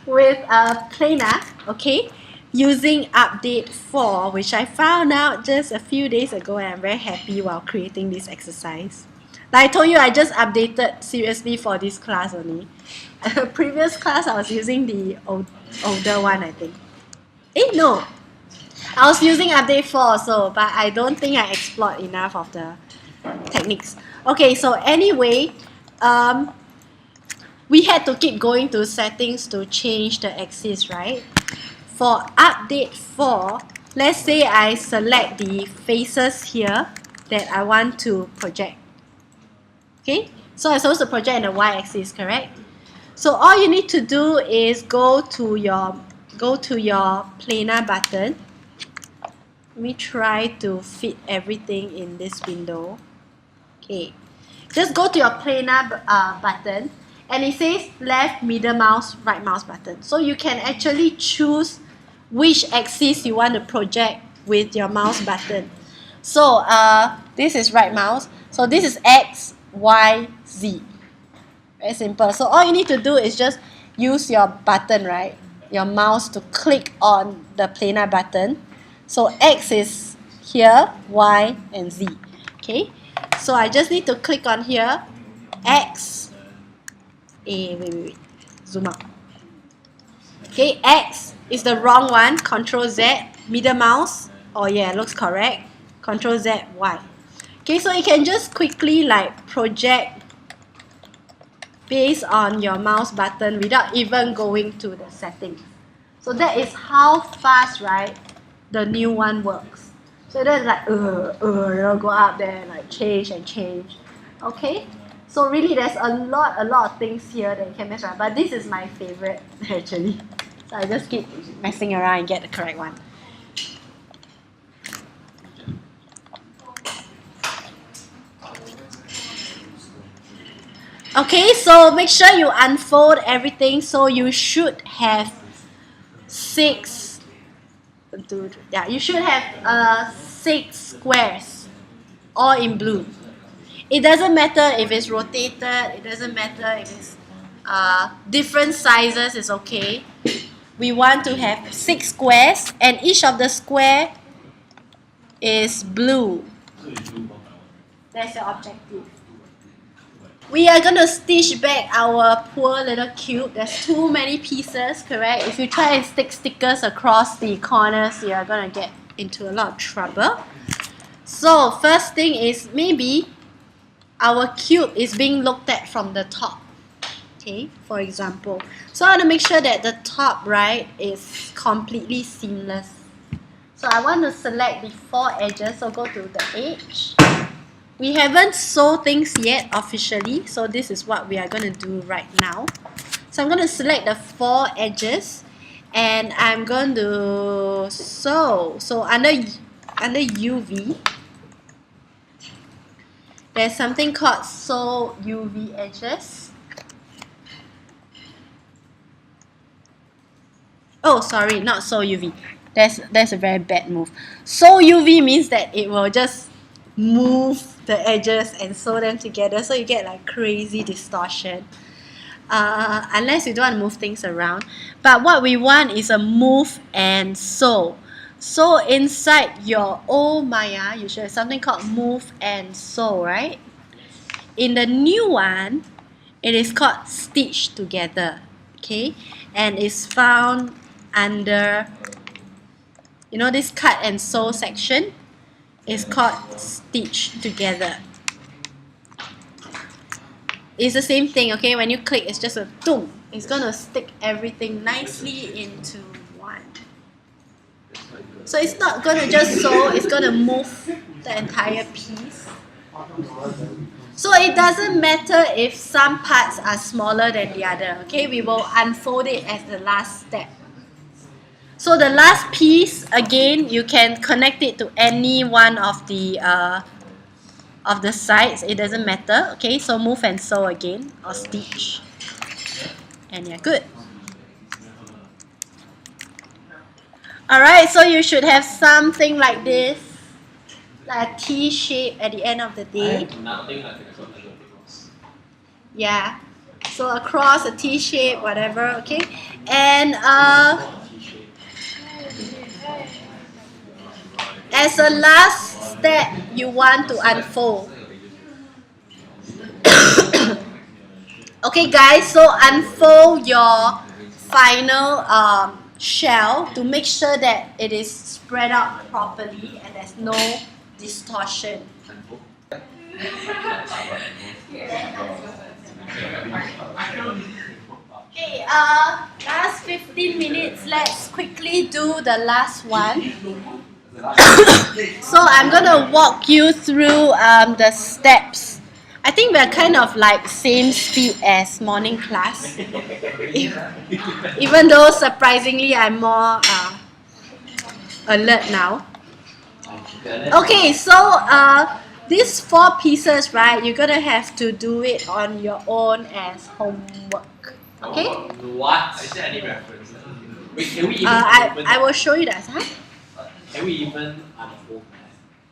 with planar, okay, using update 4, which I found out just a few days ago, and I'm very happy while creating this exercise. Like I told you, I just updated seriously for this class only. Previous class I was using the older one, I think. No, I was using update 4 also, but I don't think I explored enough of the techniques. Okay, so anyway, we had to keep going to settings to change the axis, right? for update 4, let's say I select the faces here that I want to project. Okay, so I'm supposed to project in the y-axis, correct? So all you need to do is go to your planar button. Let me try to fit everything in this window. Okay, just go to your planar button, and it says left middle mouse, right mouse button. So you can actually choose which axis you want to project with your mouse button. So this is right mouse. So this is X, Y, Z. Very simple. So all you need to do is just use your button, right? Your mouse to click on the planar button. So X is here, Y, and Z. Okay. So I just need to click on here, X. Wait. Zoom out. Okay, X is the wrong one. Control Z, middle mouse. Oh yeah, looks correct. Control Z, Y. Okay, so you can just quickly like project based on your mouse button without even going to the settings. So that is how fast, right, the new one works. So that's like, go up there, like change and change. Okay? So really there's a lot of things here that you can mess around. But this is my favorite, actually. So I just keep messing around and get the correct one. Okay, so make sure you unfold everything. So you should have 6. Yeah, you should have 6 squares, all in blue. It doesn't matter if it's rotated. It doesn't matter if it's different sizes. Is okay. We want to have 6 squares, and each of the square is blue. That's your objective. We are going to stitch back our poor little cube. There's too many pieces, correct? If you try and stick stickers across the corners, you are going to get into a lot of trouble. So first thing is maybe our cube is being looked at from the top. Okay, for example. So I want to make sure that the top, right, is completely seamless. So I want to select the 4 edges. So go to the edge. We haven't sewed things yet officially, so this is what we are going to do right now. So I'm going to select the 4 edges, and I'm going to sew. So under UV, there's something called sew UV edges. Oh, sorry, not sew UV. That's a very bad move. Sew UV means that it will just move the edges and sew them together, so you get like crazy distortion. Unless you don't want to move things around. But what we want is a move and sew. So inside your old Maya, you should have something called move and sew, right? In the new one, it is called stitch together. Okay, and it's found under, you know, this cut and sew section. It's called stitch together. It's the same thing, okay? When you click, it's just a boom. It's gonna stick everything nicely into one. So it's not gonna just sew, it's gonna move the entire piece. So it doesn't matter if some parts are smaller than the other, okay? We will unfold it as the last step. So the last piece, again, you can connect it to any one of the sides. It doesn't matter. Okay, so move and sew again, or stitch, and you're good. Alright, so you should have something like this, like a T shape at the end of the day. Yeah, so across a T shape, whatever. Okay, and as a last step, you want to unfold. Okay guys, so unfold your final shell to make sure that it is spread out properly and there's no distortion. Okay, last 15 minutes, let's quickly quickly do the last one. So I'm gonna walk you through the steps. I think we're kind of like same speed as morning class, even though surprisingly I'm more alert now. Okay, so these 4 pieces, right? You're gonna have to do it on your own as homework. Okay? What? Actually, I need reference. Wait, can we even I will show you that. Huh? Can we even unfold?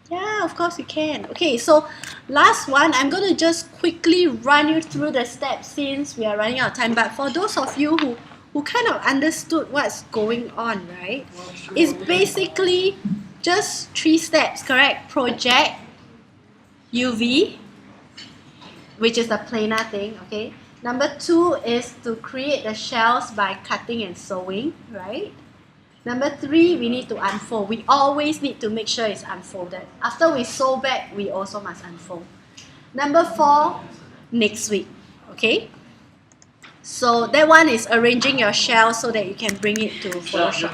Yeah, of course you can. Okay, so last one, I'm going to just quickly run you through the steps since we are running out of time. But for those of you who kind of understood what's going on, right? It's basically just 3 steps, correct? Project, UV, which is the planar thing, okay? Number 2 is to create the shells by cutting and sewing, right? Number 3, we need to unfold. We always need to make sure it's unfolded. After we sew back, we also must unfold. Number 4, next week, okay? So that one is arranging your shell so that you can bring it to Photoshop.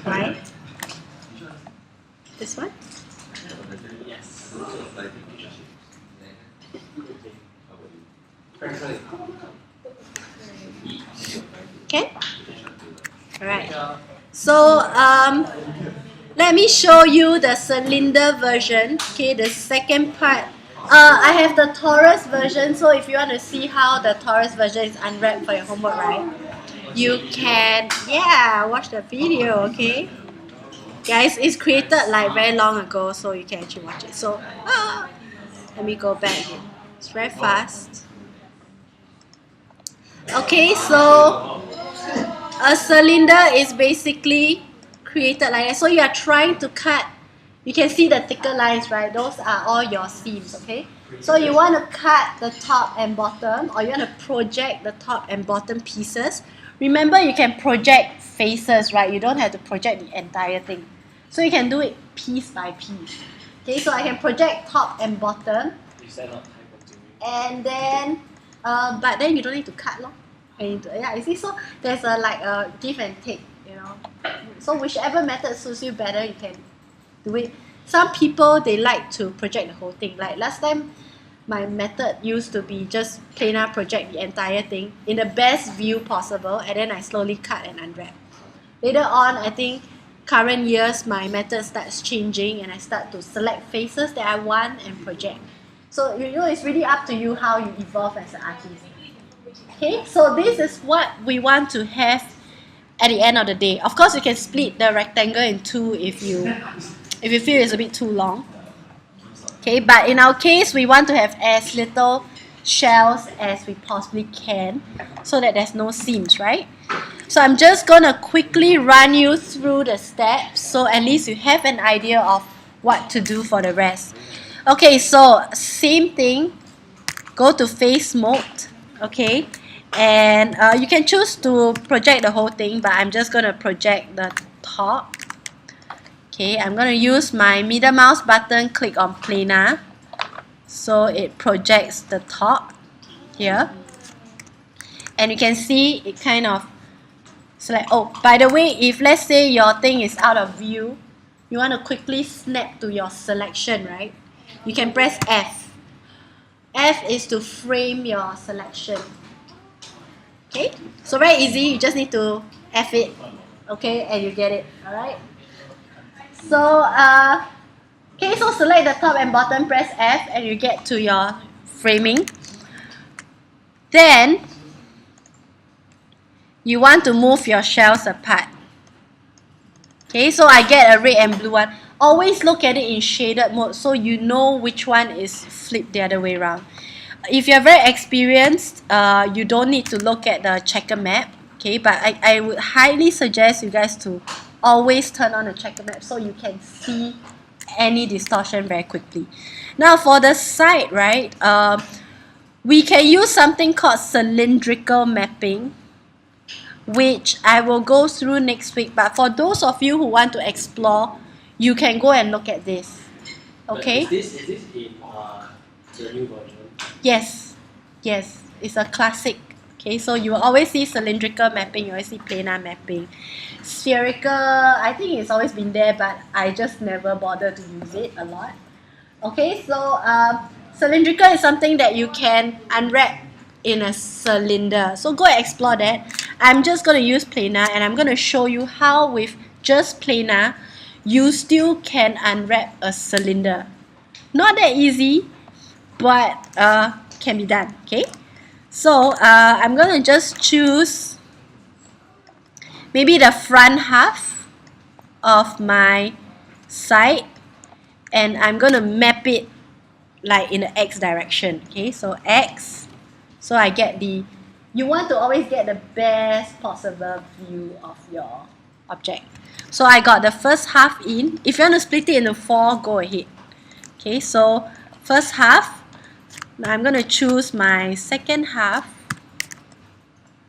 Right? This one? Yes. Okay? Alright. So let me show you the cylinder version. Okay, the second part. I have the torus version, so if you want to see how the torus version is unwrapped for your homework, right? You can, watch the video, okay? Guys, it's created like very long ago, so you can actually watch it. So, let me go back here. It's very fast. Okay, so a cylinder is basically created like that. So you are trying to cut, you can see the thicker lines, right? Those are all your seams, okay? So you want to cut the top and bottom, or you want to project the top and bottom pieces. Remember, you can project faces, right? You don't have to project the entire thing. So you can do it piece by piece. Okay, so I can project top and bottom. And then, but then you don't need to cut, lor. Yeah, you see, so there's a like a give and take, you know. So whichever method suits you better, you can do it. Some people, they like to project the whole thing. Like last time, my method used to be just planar project the entire thing in the best view possible, and then I slowly cut and unwrap. Later on, I think current years, my method starts changing, and I start to select faces that I want and project. So you know, it's really up to you how you evolve as an artist. Okay, so this is what we want to have at the end of the day. Of course, you can split the rectangle in 2 if you feel it's a bit too long. Okay, but in our case, we want to have as little shells as we possibly can so that there's no seams, right? So I'm just gonna quickly run you through the steps so at least you have an idea of what to do for the rest. Okay, so same thing, go to face mode, okay? And you can choose to project the whole thing, but I'm just going to project the top. Okay, I'm going to use my middle mouse button, click on planar. So it projects the top here. And you can see it kind of select. Oh, by the way, if let's say your thing is out of view, you want to quickly snap to your selection, right? You can press F. F is to frame your selection. Okay, so very easy, you just need to F it, okay, and you get it, alright? So, okay, so select the top and bottom, press F, and you get to your framing. Then, you want to move your shells apart. Okay, so I get a red and blue one. Always look at it in shaded mode so you know which one is flipped the other way around. If you're very experienced, you don't need to look at the checker map, okay? But I would highly suggest you guys to always turn on the checker map so you can see any distortion very quickly. Now for the side, right, we can use something called cylindrical mapping, which I will go through next week. But for those of you who want to explore, you can go and look at this, okay? But is this in the new version? Yes, yes, it's a classic. Okay, so you will always see cylindrical mapping, you always see planar mapping. Spherical, I think it's always been there, but I just never bothered to use it a lot. Okay, so cylindrical is something that you can unwrap in a cylinder. So go and explore that. I'm just going to use planar, and I'm going to show you how with just planar, you still can unwrap a cylinder. Not that easy, but can be done. Okay, so I'm going to just choose maybe the front half of my side, and I'm going to map it like in the X direction. Okay, so X, so I get you want to always get the best possible view of your object. So I got the first half in. If you want to split it into 4, go ahead. Okay, so first half. Now I'm going to choose my second half.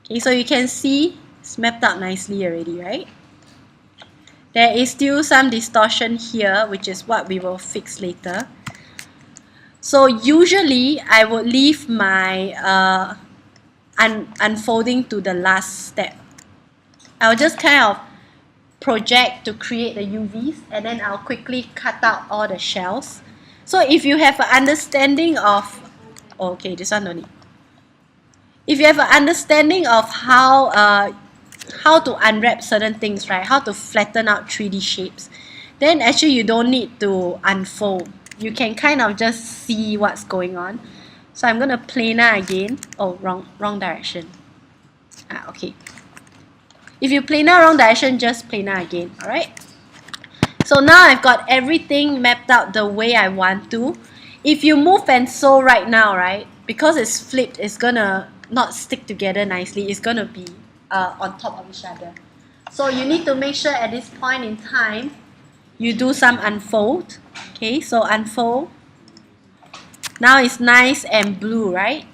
Okay, so you can see it's mapped out nicely already, right? There is still some distortion here, which is what we will fix later. So usually I would leave my unfolding to the last step. I'll just kind of project to create the UVs, and then I'll quickly cut out all the shells. So if you have an understanding of, okay, this one don't need. If you have an understanding of how to unwrap certain things, right? How to flatten out 3D shapes, then actually you don't need to unfold. You can kind of just see what's going on. So I'm going to planar again. Oh, wrong direction. Okay. If you planar wrong direction, just planar again. Alright. So now I've got everything mapped out the way I want to. If you move and sew right now, right, because it's flipped, it's gonna not stick together nicely. It's gonna be on top of each other. So you need to make sure at this point in time you do some unfold. Okay, so unfold. Now it's nice and blue, right?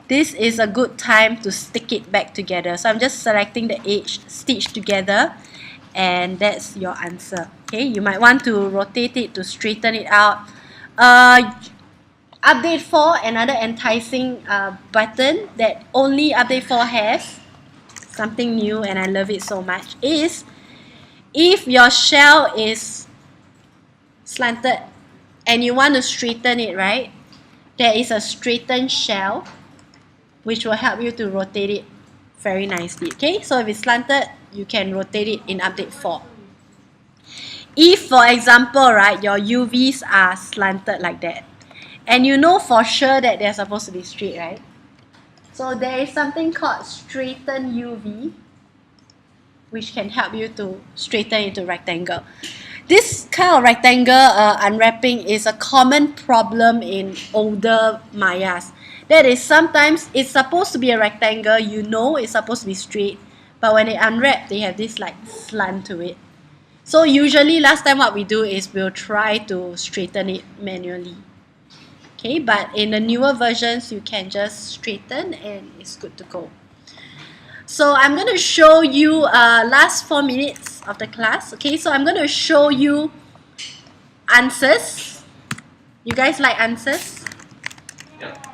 This is a good time to stick it back together. So I'm just selecting the edge, stitch together, and that's your answer. Okay, you might want to rotate it to straighten it out. Update 4, another enticing button that only Update 4 has, something new and I love it so much, is if your shell is slanted and you want to straighten it, right? There is a straighten shell which will help you to rotate it very nicely. Okay, so if it's slanted, you can rotate it in Update 4. If, for example, right, your UVs are slanted like that, and you know for sure that they're supposed to be straight, right? So there is something called straighten UV, which can help you to straighten into rectangle. This kind of rectangle unwrapping is a common problem in older Mayas. That is, sometimes it's supposed to be a rectangle, you know it's supposed to be straight, but when they unwrap, they have this like slant to it. So usually last time what we do is we'll try to straighten it manually. Okay, but in the newer versions, you can just straighten and it's good to go. So I'm going to show you last 4 minutes of the class. Okay, so I'm going to show you answers. You guys like answers? Yep.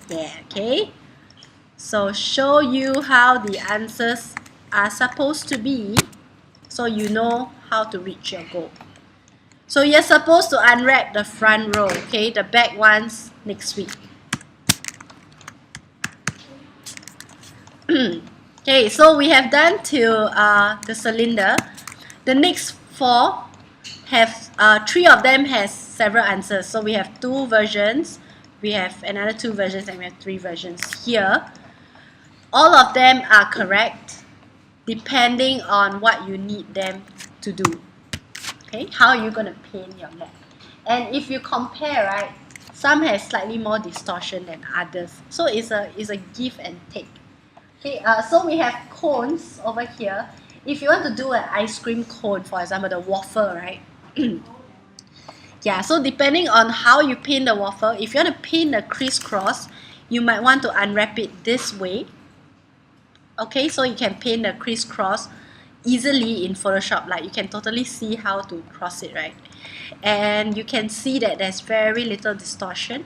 Yeah, okay. So show you how the answers are supposed to be, so you know how to reach your goal. So you're supposed to unwrap the front row, okay? The back ones next week. Okay, so we have done till the cylinder. The next 4 have 3 of them has several answers. So we have 2 versions, we have another 2 versions, and we have 3 versions here. All of them are correct depending on what you need them to do. Okay, how are you going to paint your map? And if you compare, right, some has slightly more distortion than others. So it's a give and take. Okay, so we have cones over here. If you want to do an ice cream cone, for example, the waffle, right? Yeah, so depending on how you paint the waffle, if you want to paint the crisscross, you might want to unwrap it this way. Okay, so you can paint the crisscross easily in Photoshop. Like, you can totally see how to cross it, right? And you can see that there's very little distortion.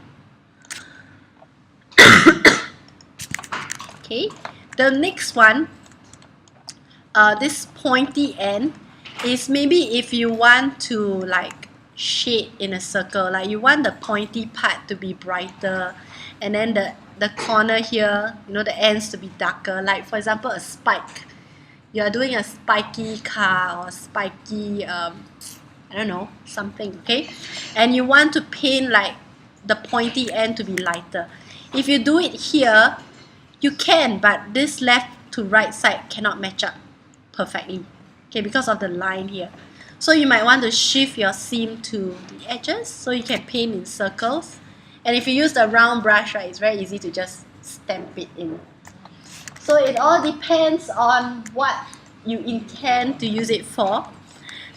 Okay, the next one, this pointy end, is maybe if you want to like shade in a circle, like you want the pointy part to be brighter, and then the corner here, you know, the ends to be darker. Like for example, a spike. You are doing a spiky car or spiky I don't know, something, okay? And you want to paint like the pointy end to be lighter. If you do it here, you can, but this left to right side cannot match up perfectly, okay, because of the line here. So you might want to shift your seam to the edges so you can paint in circles. And if you use the round brush, right, it's very easy to just stamp it in. So it all depends on what you intend to use it for.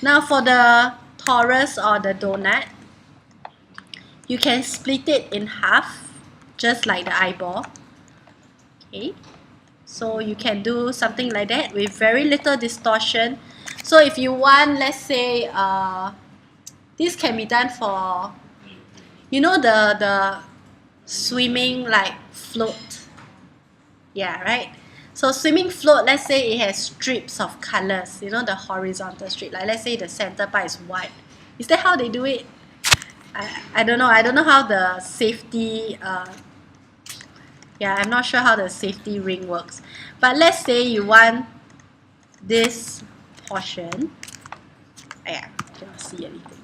Now for the torus or the donut, you can split it in half, just like the eyeball. Okay, so you can do something like that with very little distortion. So if you want, let's say, this can be done for, you know, the swimming like float. Yeah, right? So swimming float, let's say it has strips of colors, you know, the horizontal strip. Like let's say the center part is white. Is that how they do it? I don't know. I don't know how the safety, yeah, I'm not sure how the safety ring works. But let's say you want this portion. Yeah, cannot see anything.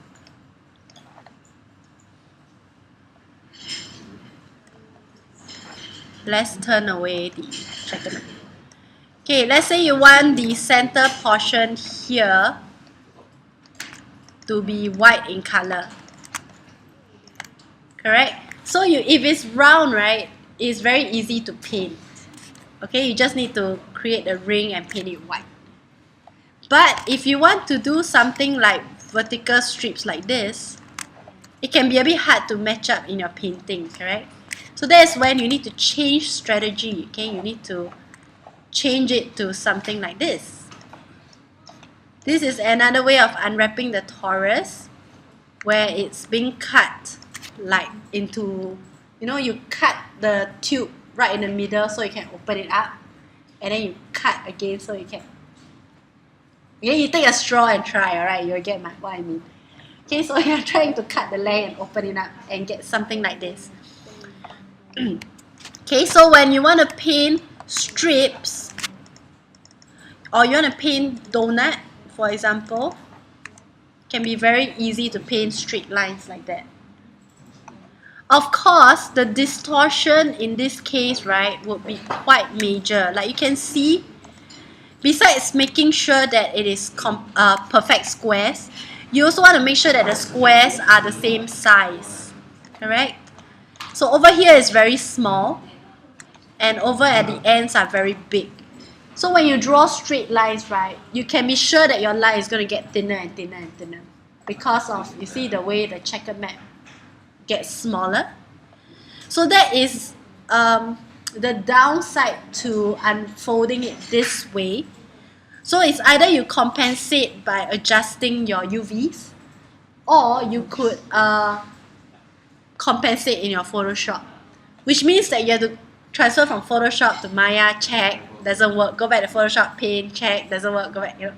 Let's turn away the checker. Okay, let's say you want the center portion here to be white in color. Correct? So if it's round, right, it's very easy to paint. Okay, you just need to create a ring and paint it white. But if you want to do something like vertical strips like this, it can be a bit hard to match up in your painting, correct? So that's when you need to change strategy, okay? You need to change it to something like this. This is another way of unwrapping the torus, where it's being cut like into, you know, you cut the tube right in the middle so you can open it up, and then you cut again so you can, okay, you take a straw and try, alright, you'll get what I mean. Okay, so you're trying to cut the leg and open it up and get something like this. Okay, so when you want to paint strips, or you want to paint donut, for example, it can be very easy to paint straight lines like that. Of course, the distortion in this case, right, would be quite major. Like you can see, besides making sure that it is perfect squares, you also want to make sure that the squares are the same size, correct? So over here is very small, and over at the ends are very big. So when you draw straight lines, right, you can be sure that your line is going to get thinner and thinner and thinner because of, you see, the way the checker map gets smaller. So that is the downside to unfolding it this way. So it's either you compensate by adjusting your UVs, or you could compensate in your Photoshop, which means that you have to transfer from Photoshop to Maya, check, doesn't work, go back to Photoshop, paint, check, doesn't work, go back, you know,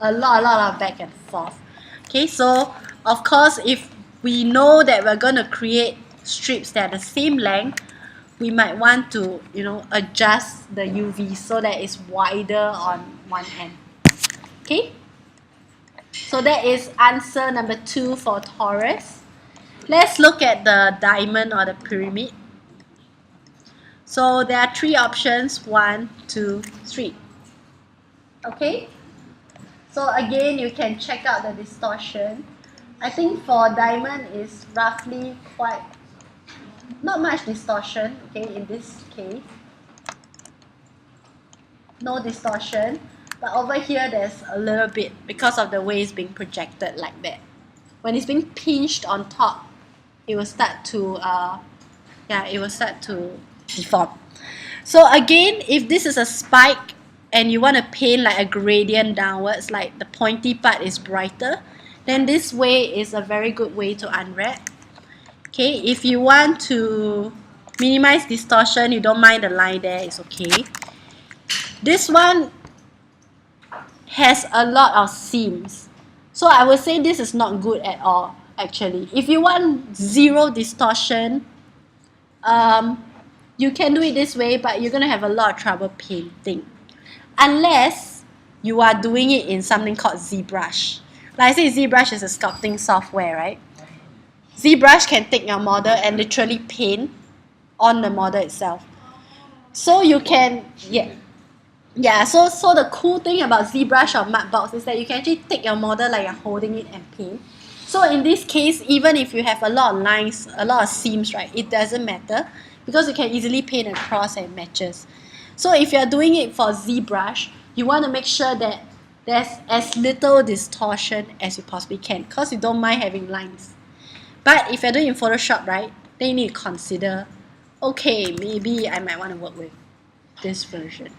a lot of back and forth. Okay, so of course, if we know that we're going to create strips that are the same length, we might want to, you know, adjust the UV so that it's wider on one end. Okay, so that is answer number 2 for torus. Let's look at the diamond or the pyramid. So there are 3 options, 1, 2, 3. Okay, so again, you can check out the distortion. I think for diamond is roughly quite, not much distortion, okay, in this case. No distortion, but over here there's a little bit because of the way it's being projected like that. When it's being pinched on top, it will start to, deform. So again, if this is a spike and you want to paint like a gradient downwards, like the pointy part is brighter, then this way is a very good way to unwrap. Okay, if you want to minimize distortion. You don't mind the line there, it's okay. This one has a lot of seams. So I would say this is not good at all, actually. If you want zero distortion, you can do it this way, but you're going to have a lot of trouble painting. Unless you are doing it in something called ZBrush. Like I said, ZBrush is a sculpting software, right? ZBrush can take your model and literally paint on the model itself. So you can, so the cool thing about ZBrush or Mudbox is that you can actually take your model like you're holding it and paint. So in this case, even if you have a lot of lines, a lot of seams, right, it doesn't matter because you can easily paint across and matches. So if you're doing it for ZBrush, you want to make sure that there's as little distortion as you possibly can because you don't mind having lines. But if you're doing in Photoshop, right, then you need to consider, okay, maybe I might want to work with this version.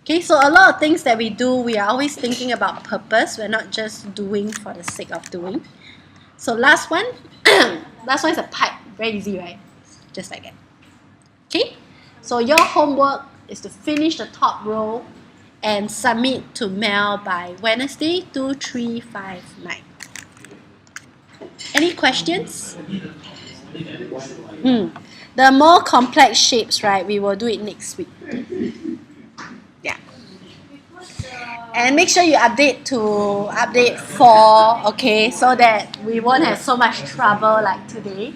Okay, so a lot of things that we do, we are always thinking about purpose. We're not just doing for the sake of doing. So last one, last one is a pipe. Very easy, right? Just like that. Okay, so your homework is to finish the top row and submit to Mel by Wednesday, 2359. Any questions? The more complex shapes, right, we will do it next week. Yeah. And make sure you update to update 4, okay, so that we won't have so much trouble like today.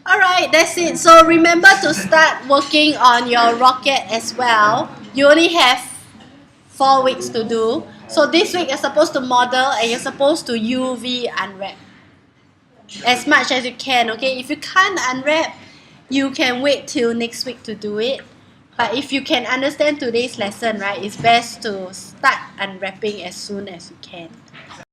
Alright, that's it. So remember to start working on your rocket as well. You only have 4 weeks to do. So this week you're supposed to model and you're supposed to UV unwrap as much as you can, okay? If you can't unwrap, you can wait till next week to do it. But if you can understand today's lesson, right, it's best to start unwrapping as soon as you can.